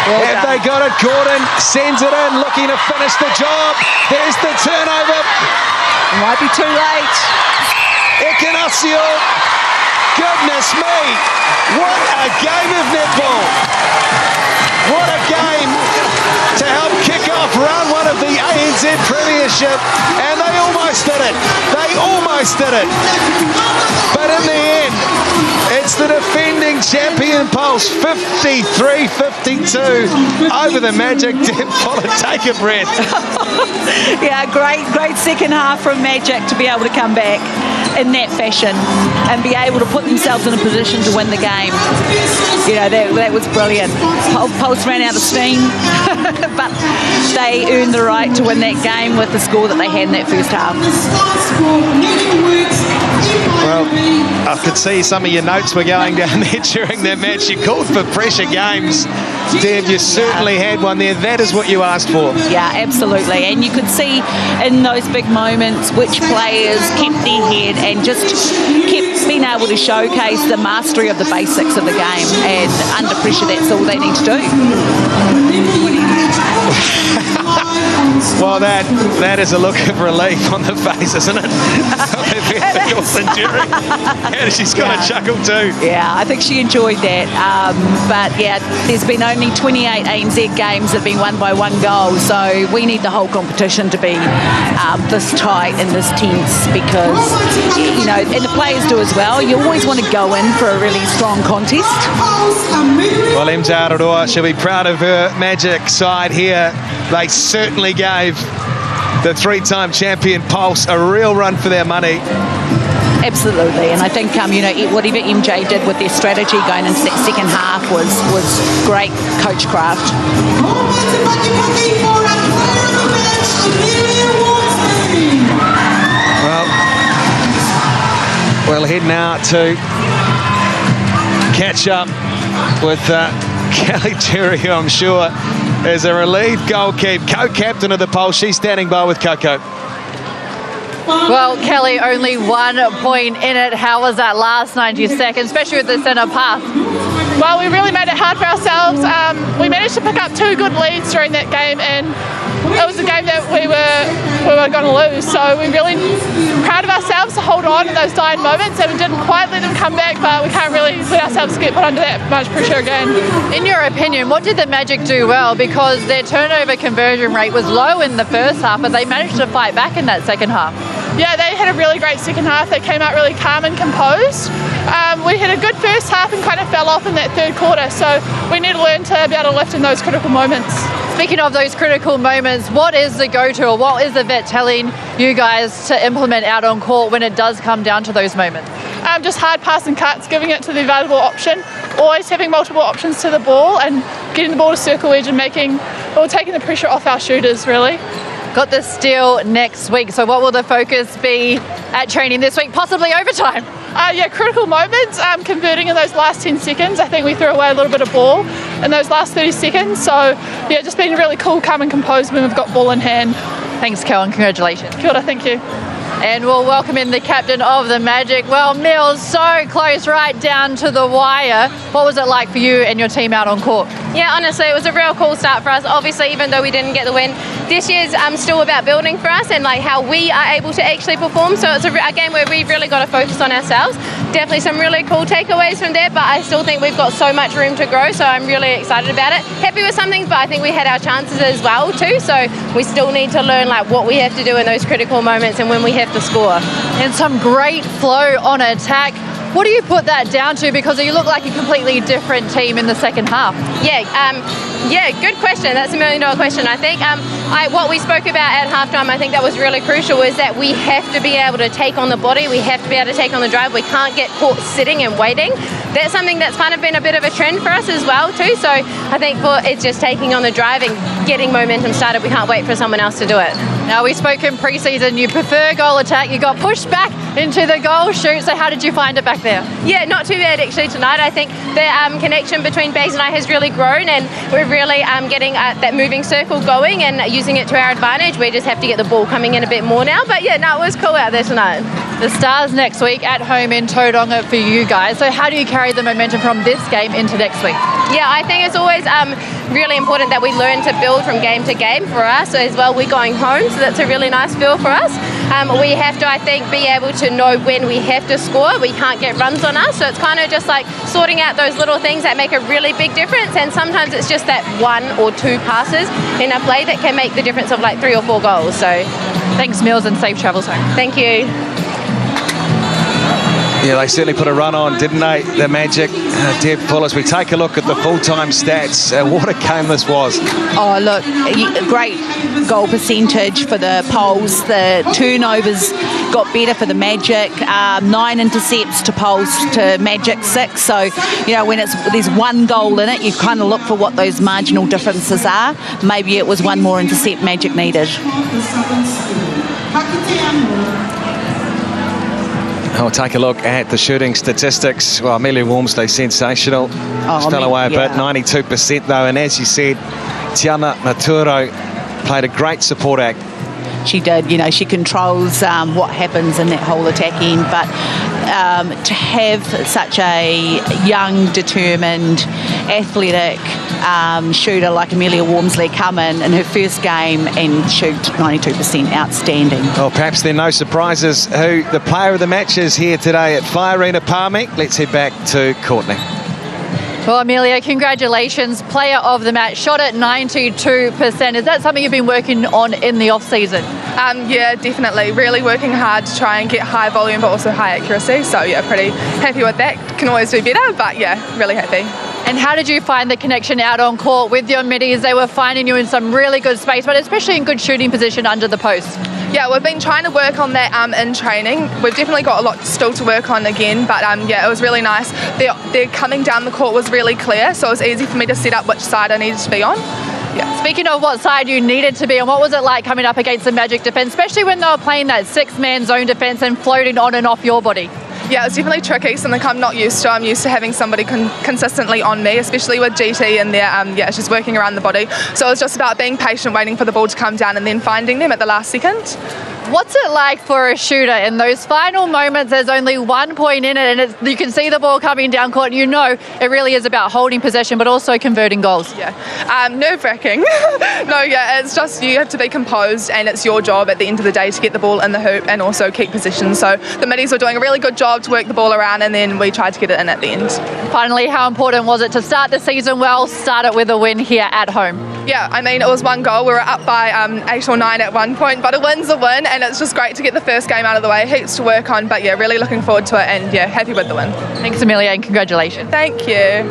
Have they got it? Gordon sends it in, looking to finish the job. There's the turnover. It might be too late. Ignacio. Goodness me. What a game of netball. What a game to help kick off round one of the ANZ Premiership. And they almost did it. They almost did it. But in the end, it's the defending champion Pulse, 53-52 over the Magic. Take a breath. Yeah, great second half from Magic to be able to come back in that fashion and be able to put themselves in a position to win the game. You know, that was brilliant. Pulse ran out of steam, but they earned the right to win that game with the score that they had in that first half. Well, I could see some of your notes were going down there during that match. You called for pressure games. Dev, you certainly had one there. That is what you asked for. Yeah, absolutely. And you could see in those big moments which players kept their head and just kept being able to showcase the mastery of the basics of the game. And under pressure, that's all they need to do. Well, that is a look of relief on the face, isn't it? And she's got a chuckle too. Yeah, I think she enjoyed that. But yeah, there's been only 28 ANZ games that have been won by 1 goal, so we need the whole competition to be this tight and this tense, because, you know, and the players do as well. You always want to go in for a really strong contest. Well, MJ Aroa, she'll be proud of her Magic side here. They certainly gave the 3-time champion Pulse a real run for their money. Absolutely, and I think you know, whatever MJ did with their strategy going into that second half was great coachcraft. Well, we'll head now to catch up with Kelly Cherry, who I'm sure is a relieved goalkeeper, co-captain of the Pulse. She's standing by with Coco. Well, Kelly, only 1 point in it. How was that last 90 seconds, especially with the centre pass? Well, we really made it hard for ourselves. We managed to pick up 2 good leads during that game, and it was a game that we were going to lose. So we're really proud of ourselves to hold on in those dying moments, and we didn't quite let them come back, but we can't really let ourselves get put under that much pressure again. In your opinion, what did the Magic do well? Because their turnover conversion rate was low in the first half, but they managed to fight back in that second half. Yeah, they had a really great second half. They came out really calm and composed. We had a good first half and kind of fell off in that third quarter, so we need to learn to be able to lift in those critical moments. Speaking of those critical moments, what is the go-to, or what is the vet telling you guys to implement out on court when it does come down to those moments? Just hard pass and cuts, giving it to the available option, always having multiple options to the ball and getting the ball to circle edge and taking the pressure off our shooters, really. Got the steal next week, so what will the focus be at training this week, possibly overtime? Yeah, critical moments, converting in those last 10 seconds. I think we threw away a little bit of ball in those last 30 seconds. So, yeah, just being really cool, calm and composed when we've got ball in hand. Thanks, Kel, and congratulations. Kia ora, thank you. And we'll welcome in the captain of the Magic. Well, Mills, so close right down to the wire. What was it like for you and your team out on court? Yeah, honestly, it was a real cool start for us. Obviously, even though we didn't get the win, this year's still about building for us and like how we are able to actually perform. So it's a game where we've really got to focus on ourselves. Definitely some really cool takeaways from there, but I still think we've got so much room to grow, so I'm really excited about it. Happy with some things, but I think we had our chances as well too, so we still need to learn like what we have to do in those critical moments and when we have to score. And some great flow on attack. What do you put that down to? Because you look like a completely different team in the second half. Yeah, good question. That's $1 million question. I think what we spoke about at halftime, I think that was really crucial, is that we have to be able to take on the body. We have to be able to take on the drive. We can't get caught sitting and waiting. That's something that's kind of been a bit of a trend for us as well too. So I think it's just taking on the drive and getting momentum started. We can't wait for someone else to do it. Now, we spoke in pre-season, you prefer goal attack. You got pushed back into the goal shoot. So how did you find it back there? Yeah, not too bad actually tonight. I think the connection between Bags and I has really grown, and we're really getting that moving circle going and using it to our advantage. We just have to get the ball coming in a bit more now. But yeah, no, it was cool out there tonight. The Stars next week at home in Tauranga for you guys. So how do you carry the momentum from this game into next week? Yeah, I think it's always really important that we learn to build from game to game for us as well. We're going home, so that's a really nice feel for us. We have to, I think, be able to know when we have to score. We can't get runs on us, so it's kind of just like sorting out those little things that make a really big difference, and sometimes it's just that 1 or 2 passes in a play that can make the difference of like 3 or 4 goals. So thanks, Mills, and safe travels home. Thank you. Yeah, they certainly put a run on, didn't they, the Magic? Deb Full, as we take a look at the full-time stats, what a game this was. Oh, look, great goal percentage for the Poles. The turnovers got better for the Magic. 9 intercepts to Poles to Magic 6. So, you know, when there's 1 goal in it, you kind of look for what those marginal differences are. Maybe it was 1 more intercept Magic needed. I'll take a look at the shooting statistics. Well, Amelia Wormsley, sensational. Fell away a bit, 92% though. And as you said, Tiana Maturo played a great support act. She did, you know, she controls what happens in that whole attack end, but to have such a young, determined, athletic shooter like Amelia Walmsley come in her first game and shoot 92%. Outstanding. Well, perhaps there are no surprises who the player of the match is here today at Fly Arena Palmy. Let's head back to Courtney. Well, Amelia, congratulations. Player of the match, shot at 92%. Is that something you've been working on in the off-season? Yeah, definitely. Really working hard to try and get high volume but also high accuracy. So, yeah, pretty happy with that. Can always do better, but, yeah, really happy. And how did you find the connection out on court with your middies? They were finding you in some really good space, but especially in good shooting position under the post. Yeah, we've been trying to work on that in training. We've definitely got a lot still to work on again, but yeah, it was really nice. Their coming down the court was really clear, so it was easy for me to set up which side I needed to be on. Yeah. Speaking of what side you needed to be on, what was it like coming up against the Magic defence, especially when they were playing that six-man zone defence and floating on and off your body? Yeah, it's definitely tricky, something I'm not used to. I'm used to having somebody consistently on me, especially with GT in there. Yeah, it's just working around the body. So it was just about being patient, waiting for the ball to come down and then finding them at the last second. What's it like for a shooter in those final moments? There's only 1 point in it and you can see the ball coming down court and you know it really is about holding possession but also converting goals. Yeah, nerve-wracking. No, yeah, it's just you have to be composed and it's your job at the end of the day to get the ball in the hoop and also keep possession. So the middies were doing a really good job to work the ball around and then we tried to get it in at the end. Finally, how important was it to start the season well, start it with a win here at home? Yeah, I mean, it was 1 goal. We were up by 8 or 9 at one point, but a win's a win and it's just great to get the first game out of the way. Heaps to work on, but yeah, really looking forward to it and yeah, happy with the win. Thanks, Amelia, and congratulations. Thank you.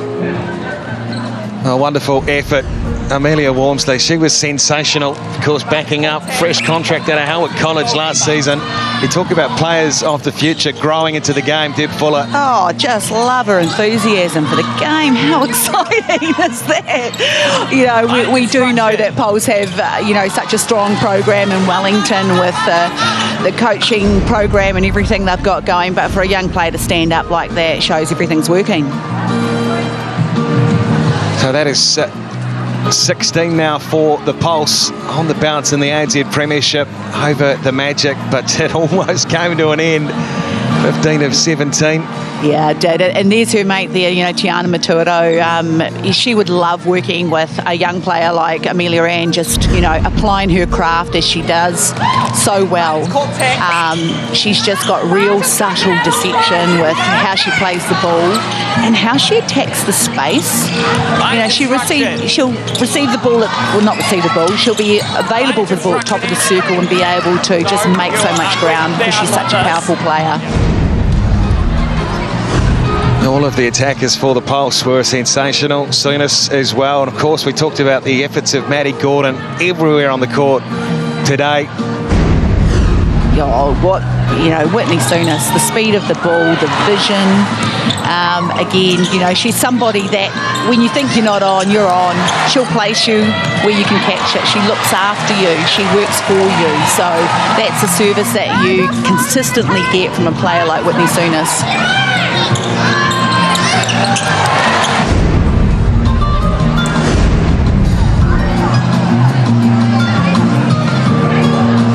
A wonderful effort. Amelia Walmsley, she was sensational, of course, backing up, fresh contract out of Howard College last season. You talk about players of the future growing into the game, Deb Fuller. Oh, just love her enthusiasm for the game. How exciting is that? You know, we do know that Poles have, you know, such a strong program in Wellington with the coaching program and everything they've got going, but for a young player to stand up like that shows everything's working. So that is 16 now for the Pulse on the bounce in the ANZ Premiership over the Magic, but it almost came to an end. 15 of 17. Yeah, it did. And there's her mate there, you know, Tiana Maturo. She would love working with a young player like Amelia Ann, just, you know, applying her craft as she does so well. She's just got real subtle deception with how she plays the ball and how she attacks the space. You know, she'll receive the ball, not receive the ball, she'll be available for the ball at top of the circle and be able to just make so much ground because she's such a powerful player. All of the attackers for the Pulse were sensational. Souness as well. And of course, we talked about the efforts of Maddie Gordon everywhere on the court today. Oh, Whitney Souness, the speed of the ball, the vision. Again, you know, she's somebody that when you think you're not on, you're on. She'll place you where you can catch it. She looks after you. She works for you. So that's a service that you consistently get from a player like Whitney Souness.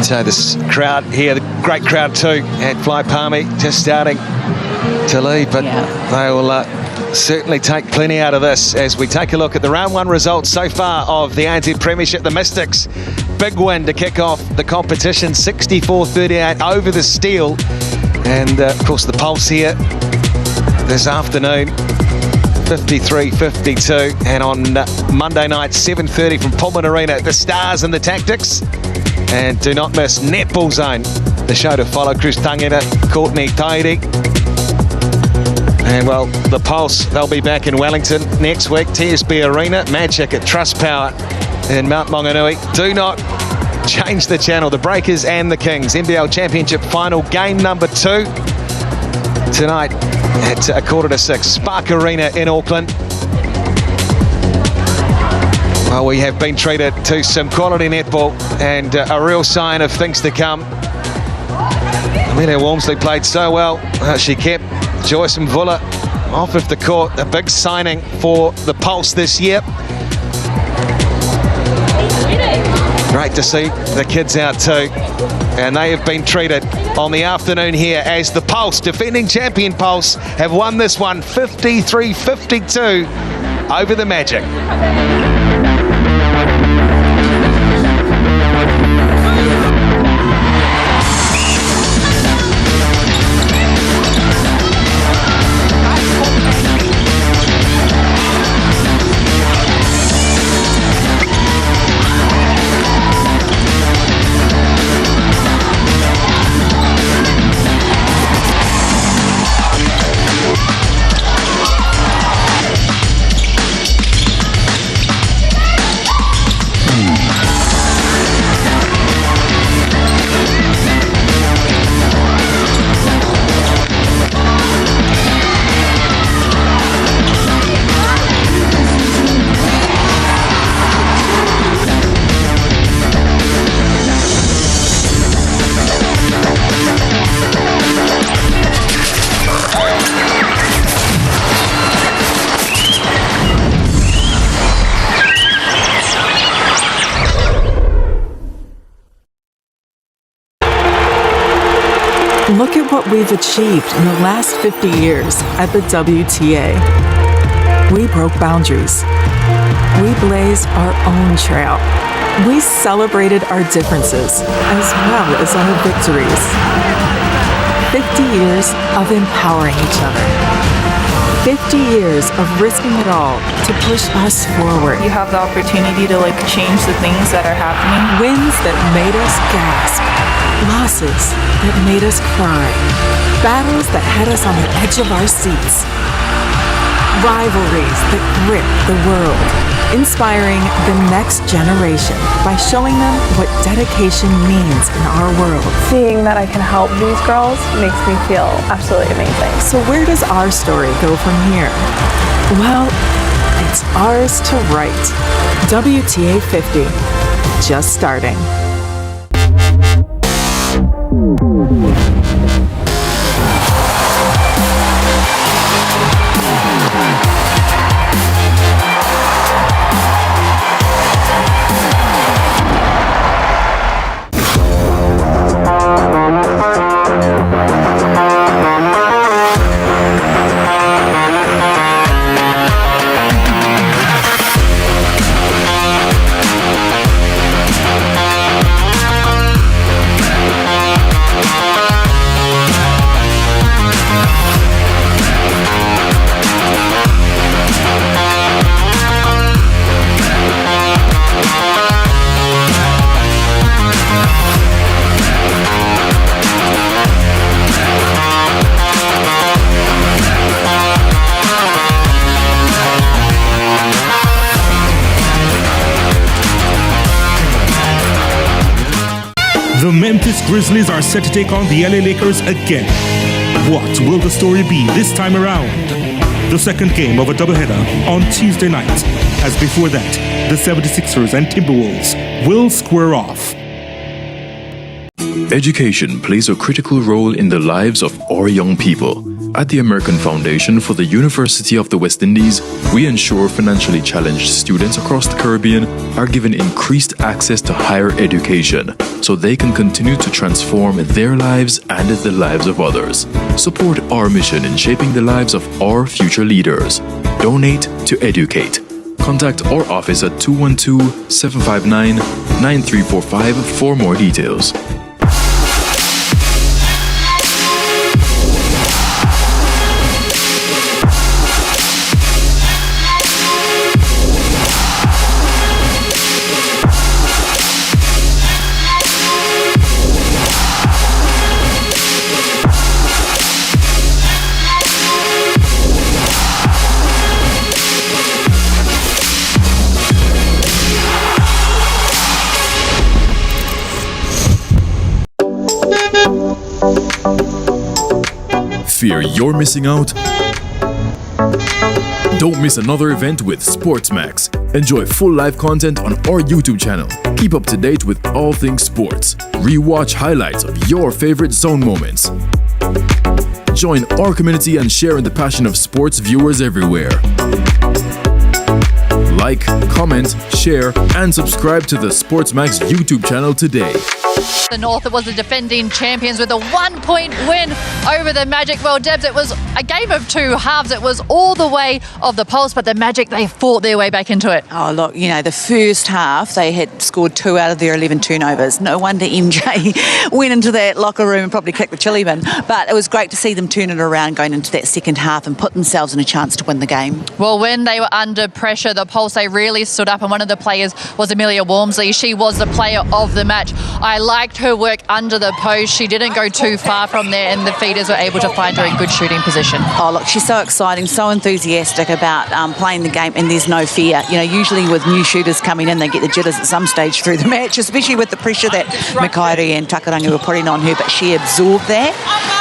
So this crowd here, the great crowd too at Fly Palmy, just starting to leave, but they will certainly take plenty out of this as we take a look at the round 1 results so far of the ANZ Premiership. The Mystics, big win to kick off the competition, 64-38 over the Steel. And of course the Pulse here this afternoon, 53-52, and on Monday night, 7:30 from Pullman Arena, the Stars and the Tactics. And do not miss Netball Zone, the show to follow. Chris Tangeta, Courtney Tairi. And well, the Pulse, they'll be back in Wellington next week, TSB Arena, Magic at Trust Power in Mount Maunganui. Do not change the channel. The Breakers and the Kings, NBL Championship final, game number 2. Tonight at 5:45, Spark Arena in Auckland. Well, we have been treated to some quality netball and a real sign of things to come. Amelia Walmsley played so well. She kept Joyce Mvula off of the court. A big signing for the Pulse this year. Great to see the kids out too. And they have been treated on the afternoon here as the Pulse, defending champion Pulse, have won this one 53-52 over the Magic. Look at what we've achieved in the last 50 years at the WTA. We broke boundaries. We blazed our own trail. We celebrated our differences as well as our victories. 50 years of empowering each other. 50 years of risking it all to push us forward. You have the opportunity to change the things that are happening. Wins that made us gasp. Losses that made us cry. Battles that had us on the edge of our seats. Rivalries that grip the world. Inspiring the next generation by showing them what dedication means in our world. Seeing that I can help these girls makes me feel absolutely amazing. So where does our story go from here? Well, it's ours to write. WTA 50, just starting. The Memphis Grizzlies are set to take on the LA Lakers again. What will the story be this time around? The second game of a doubleheader on Tuesday night, as before that, the 76ers and Timberwolves will square off. Education plays a critical role in the lives of our young people. At the American Foundation for the University of the West Indies, we ensure financially challenged students across the Caribbean are given increased access to higher education so they can continue to transform their lives and the lives of others. Support our mission in shaping the lives of our future leaders. Donate to educate. Contact our office at 212-759-9345 for more details. Fear you're missing out? Don't miss another event with SportsMax. Enjoy full live content on our YouTube channel. Keep up to date with all things sports. Rewatch highlights of your favorite zone moments. Join our community and share in the passion of sports viewers everywhere. Like, comment, share, and subscribe to the SportsMax YouTube channel today. The North, it was the defending champions with a 1-point win over the Magic. Well, Debs, it was a game of two halves. It was all the way of the Pulse, but the Magic, they fought their way back into it. Oh, look, you know, the first half, they had scored 2 out of their 11 turnovers. No wonder MJ went into that locker room and probably kicked the chili bin. But it was great to see them turn it around going into that second half and put themselves in a chance to win the game. Well, when they were under pressure, the Pulse, they really stood up, and one of the players was Amelia Walmsley. She was the player of the match. I liked her work under the post. She didn't go too far from there, and the feeders were able to find her in good shooting position. Oh, look, she's so exciting, so enthusiastic about playing the game, and there's no fear. You know, usually with new shooters coming in, they get the jitters at some stage through the match, especially with the pressure that Makairi and Takarangi were putting on her, but she absorbed that.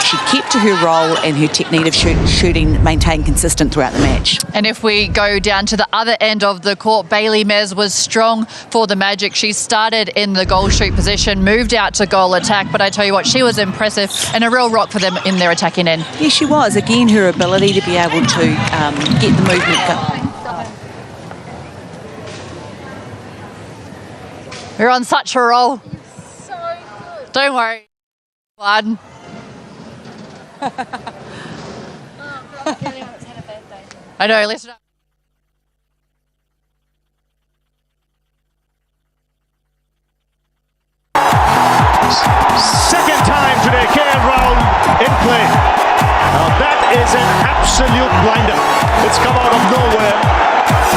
She kept to her role, and her technique of shooting maintained consistent throughout the match. And if we go down to the other end of the court, Bailey Mez was strong for the Magic. She started in the goal shoot position, moved out to goal attack, but I tell you what, she was impressive and a real rock for them in their attacking end. Yes, she was. Again, her ability to be able to get the movement going. We're on such a roll. Don't worry. One. I know, listen up. Second time today, Karen Brown in play. Now that is an absolute blinder. It's come out of nowhere.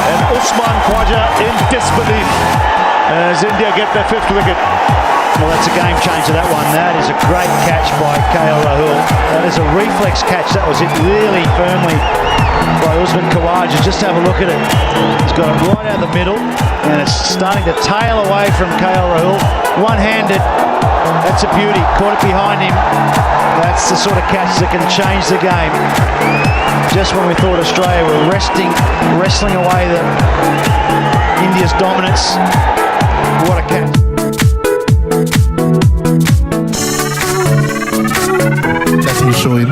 And Usman Khwaja in disbelief as India get their 5th wicket. Well, that's a game changer, that one. That is a great catch by KL Rahul. That is a reflex catch. That was hit really firmly by Usman Khwaja. Just have a look at it. He's got it right out the middle, and it's starting to tail away from KL Rahul. One-handed. That's a beauty. Caught it behind him. That's the sort of catch that can change the game. Just when we thought Australia were wrestling away India's dominance. What a catch. That he's showing.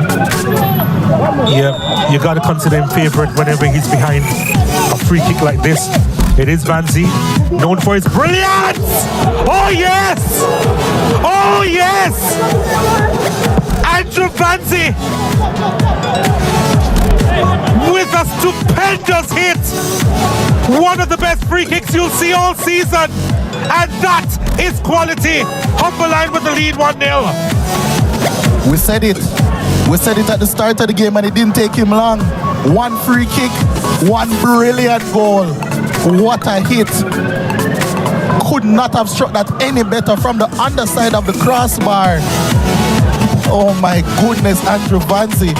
Yeah, you got to consider him favourite whenever he's behind a free kick like this. It is Vanzi, known for his brilliance. Oh yes! Oh yes! Andrew Vanzi with a stupendous hit. One of the best free kicks you'll see all season. And that is quality. Humble line with the lead 1-0. We said it. We said it at the start of the game, and it didn't take him long. One free kick, one brilliant goal. What a hit. Could not have struck that any better from the underside of the crossbar. Oh my goodness, Andrew Vanzi.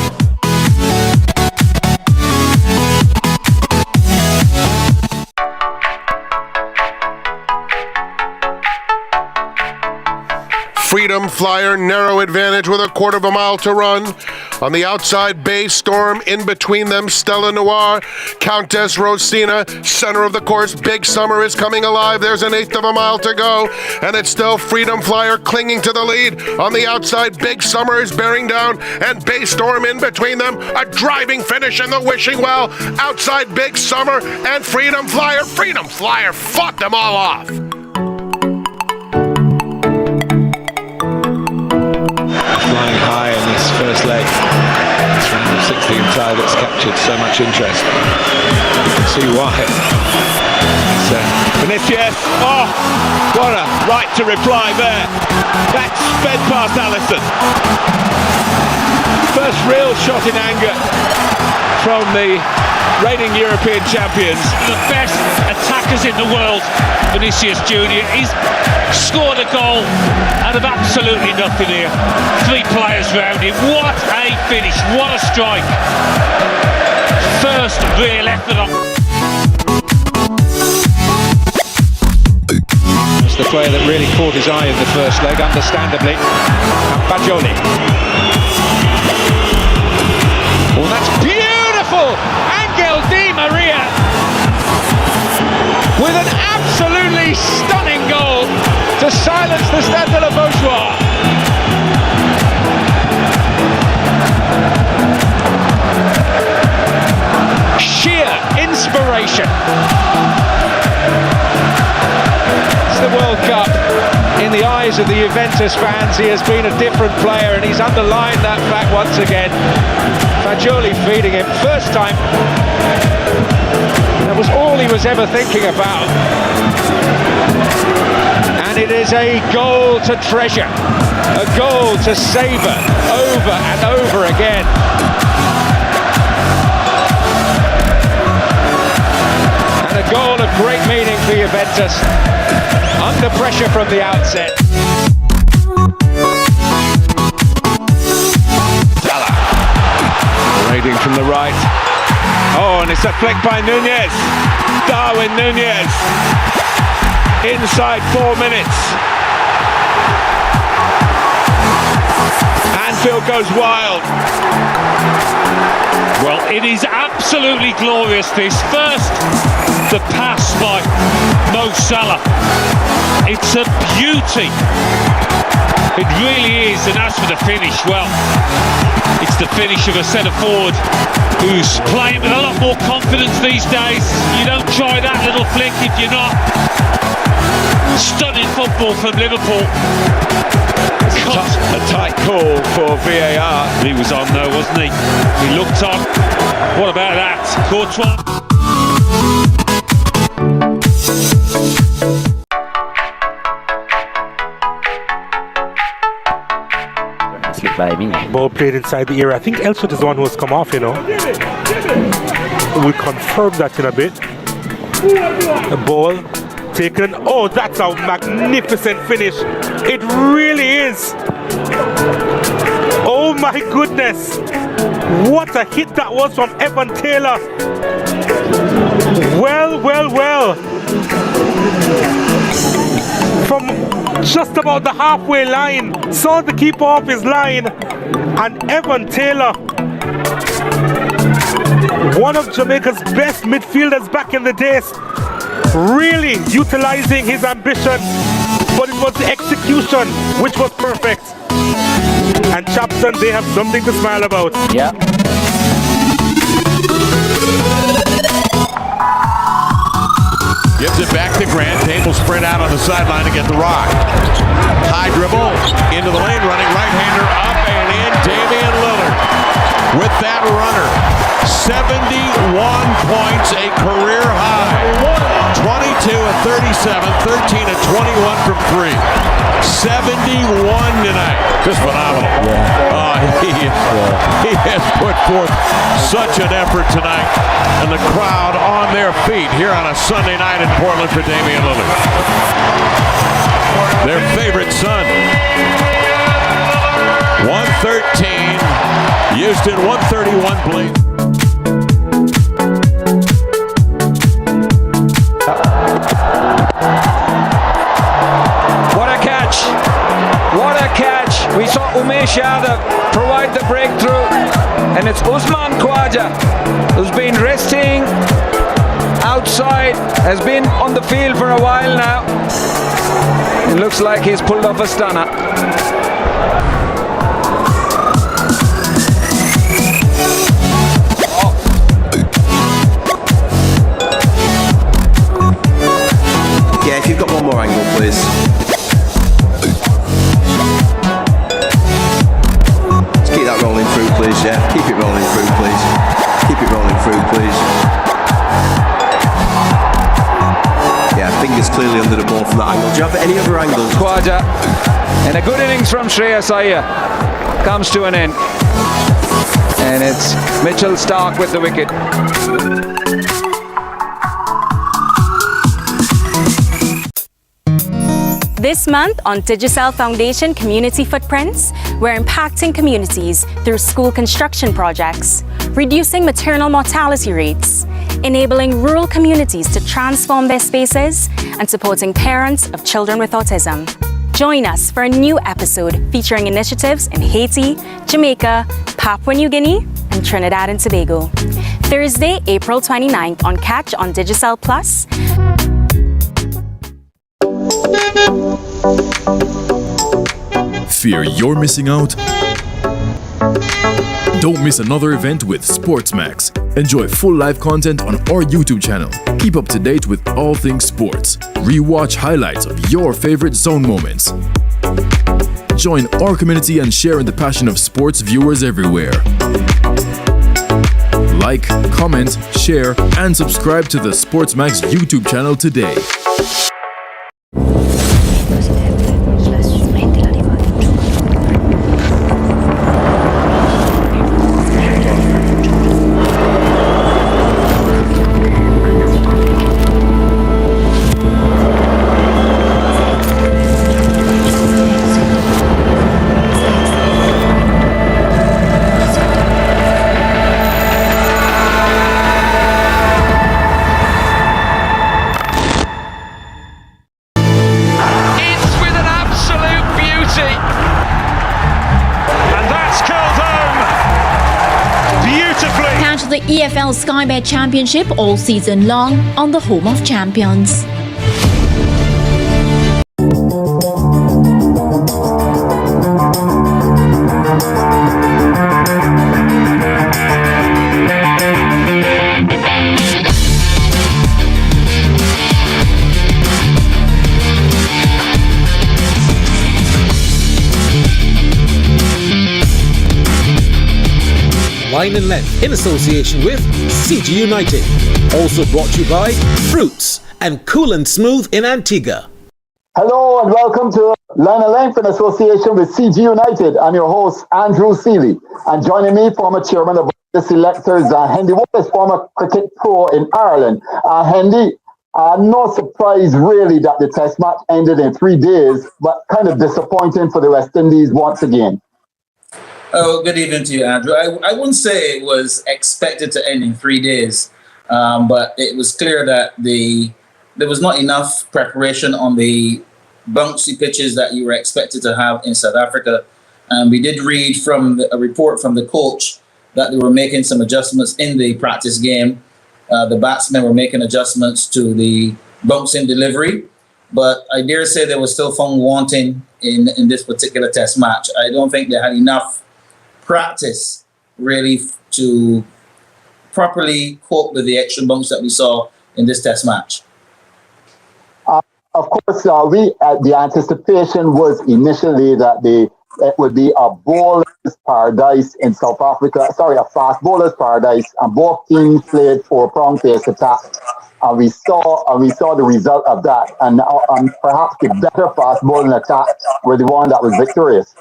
Freedom Flyer, narrow advantage with a 1/4 mile to run. On the outside, Bay Storm. In between them, Stella Noir, Countess Rosina. Center of the course, Big Summer is coming alive. There's an 1/8 mile to go. And it's still Freedom Flyer clinging to the lead. On the outside, Big Summer is bearing down. And Bay Storm in between them. A driving finish in the wishing well. Outside, Big Summer and Freedom Flyer. Freedom Flyer fought them all off. Flying high in this first leg. It's round of 16 tie that's captured so much interest. You can see why. Vinicius, oh, what a right to reply there. That sped past Allison. First real shot in anger from the reigning European champions. The best attackers in the world, Vinicius Junior. He's scored a goal out of absolutely nothing here. 3 players around him. What a finish, what a strike. First real effort on. That's the player that really caught his eye in the first leg, understandably. And Bajoli. Oh, that's beautiful! Angel Di Maria with an absolutely stunning goal to silence the Stade de la Beaujoire. Sheer inspiration. It's the World Cup in the eyes of the Juventus fans, he has been a different player, and he's underlined that fact once again. Fagioli feeding him, first time. That was all he was ever thinking about. And it is a goal to treasure, a goal to savour over and over again. And a goal of great meaning for Juventus, under pressure from the outset. Salah, raiding from the right. Oh, and it's a flick by Nunez. Darwin Nunez. Inside 4 minutes. Anfield goes wild. Well, it is absolutely glorious, this. First, the pass by Mo Salah. It's a beauty. It really is. And as for the finish, well, it's the finish of a centre-forward who's playing with a lot more confidence these days. You don't try that little flick if you're not. Stunning football from Liverpool. A tight call for VAR. He was on though, wasn't he? He looked on. What about that? Courtois. Ball played inside the area. I think Elshot is the one who has come off, you know. We'll confirm that in a bit. The ball taken. Oh, that's a magnificent finish. It really is. Oh my goodness. What a hit that was from Evan Taylor. Well. From just about the halfway line, saw the keeper off his line, and Evan Taylor, one of Jamaica's best midfielders back in the days, really utilizing his ambition, but it was the execution which was perfect. And Chapson, they have something to smile about. Yeah. Gives it back to Grant. Table spread out on the sideline to get the rock. High dribble into the lane, running right-hander up and in. Damian Lillard with that runner. 71 points, a career high. 22 at 37, 13 at 21 from 3. 71 tonight. Just phenomenal. He has put forth such an effort tonight. And the crowd on their feet here on a Sunday night in Portland for Damian Lillard. Their favorite son. 113. Houston 131 Blake. What a catch. We saw Umesh Yadav provide the breakthrough, and it's Usman Khwaja who's been resting outside, has been on the field for a while now. It looks like he's pulled off a stunner. Yeah, if you've got one more angle, please. Keep that rolling through, please, yeah. Keep it rolling through, please. Keep it rolling through, please. Yeah, fingers clearly under the ball from that angle. Do you have any other angles? Khwaja, and a good innings from Shreyas Iyer comes to an end. And it's Mitchell Stark with the wicket. This month on Digicel Foundation Community Footprints, we're impacting communities through school construction projects, reducing maternal mortality rates, enabling rural communities to transform their spaces, and supporting parents of children with autism. Join us for a new episode featuring initiatives in Haiti, Jamaica, Papua New Guinea, and Trinidad and Tobago. Thursday, April 29th on Catch on Digicel Plus. Fear you're missing out? Don't miss another event with SportsMax. Enjoy full live content on our YouTube channel. Keep up to date with all things sports. Rewatch highlights of your favorite zone moments. Join our community and share in the passion of sports viewers everywhere. Like, comment, share, and subscribe to the SportsMax YouTube channel today. The EFL Sky Bet Championship all season long on the home of champions. Line and Length in association with CG United. Also brought to you by Fruits and Cool and Smooth in Antigua. Hello and welcome to Line and Length in association with CG United. I'm your host, Andrew Seeley. And joining me, former chairman of the selectors, Hendy Wallace, former cricket pro in Ireland. Hendy, no surprise really that the test match ended in 3 days, but kind of disappointing for the West Indies once again. Oh, good evening to you, Andrew. I wouldn't say it was expected to end in 3 days, but it was clear that there was not enough preparation on the bouncy pitches that you were expected to have in South Africa. We did read from a report from the coach that they were making some adjustments in the practice game. The batsmen were making adjustments to the bouncing delivery, but I dare say they were still found wanting in this particular test match. I don't think they had enough practice really to properly cope with the extra bumps that we saw in this test match. Of course, the anticipation was initially that it would be a bowler's paradise in South Africa. Sorry, a fast bowler's paradise, and both teams played 4-pronged pace attack. And we saw the result of that. And perhaps the better fast bowling attack were the one that was victorious.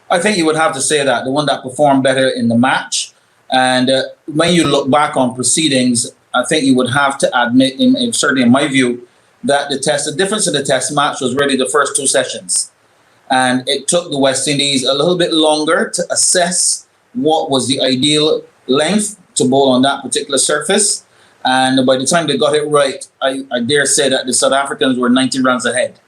I think you would have to say that, the one that performed better in the match. And when you look back on proceedings, I think you would have to admit, certainly in my view, that the difference in the test match was really the first 2 sessions. And it took the West Indies a little bit longer to assess what was the ideal length to bowl on that particular surface. And by the time they got it right, I dare say that the South Africans were 90 runs ahead.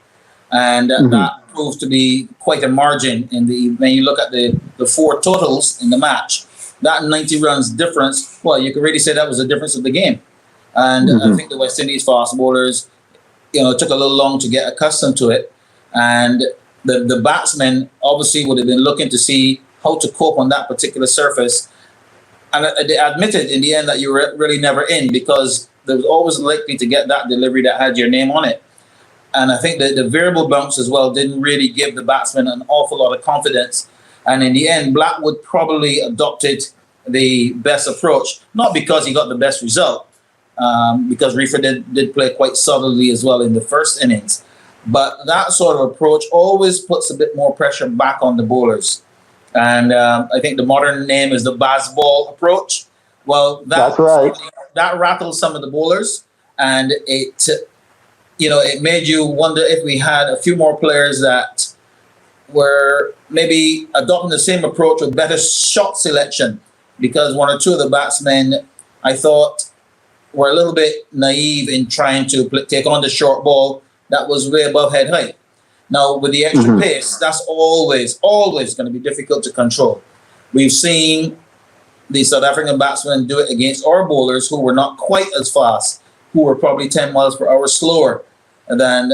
And that proved to be quite a margin when you look at the 4 totals in the match. That 90 runs difference, well, you could really say that was the difference of the game. And I think the West Indies fast bowlers, took a little long to get accustomed to it. And the batsmen obviously would have been looking to see how to cope on that particular surface. And they admitted in the end that you were really never in, because there was always likely to get that delivery that had your name on it. And I think that the variable bounce as well didn't really give the batsmen an awful lot of confidence. And in the end, Blackwood probably adopted the best approach, not because he got the best result, because Reefer did play quite solidly as well in the first innings. But that sort of approach always puts a bit more pressure back on the bowlers. And I think the modern name is the Bazball approach. Well, that's right. That rattles some of the bowlers, and it made you wonder if we had a few more players that were maybe adopting the same approach with better shot selection, because 1 or 2 of the batsmen, I thought, were a little bit naive in trying to take on the short ball that was way above head height. Now, with the extra pace, that's always going to be difficult to control. We've seen the South African batsmen do it against our bowlers who were not quite as fast, who were probably 10 miles per hour slower than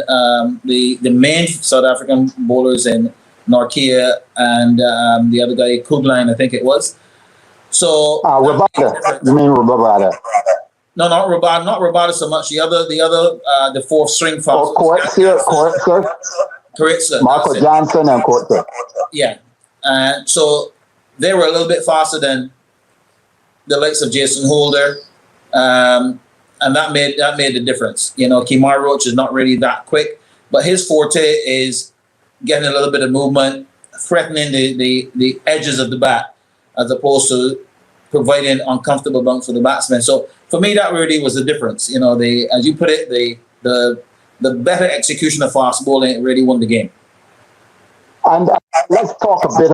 the main South African bowlers in Norkia and the other guy, Kugline, I think it was. So Rabada. You mean Rabada? No, not Rabada so much. The 4th string fast. Correct, sir. Karitsa. Marco Johnson and Courtney. Yeah. So they were a little bit faster than the likes of Jason Holder. And that made the difference. You know, Kemar Roach is not really that quick, but his forte is getting a little bit of movement, threatening the edges of the bat, as opposed to providing uncomfortable bunks for the batsman. So for me, that really was the difference. You know, as you put it, the better execution of fast bowling really won the game. And let's talk a bit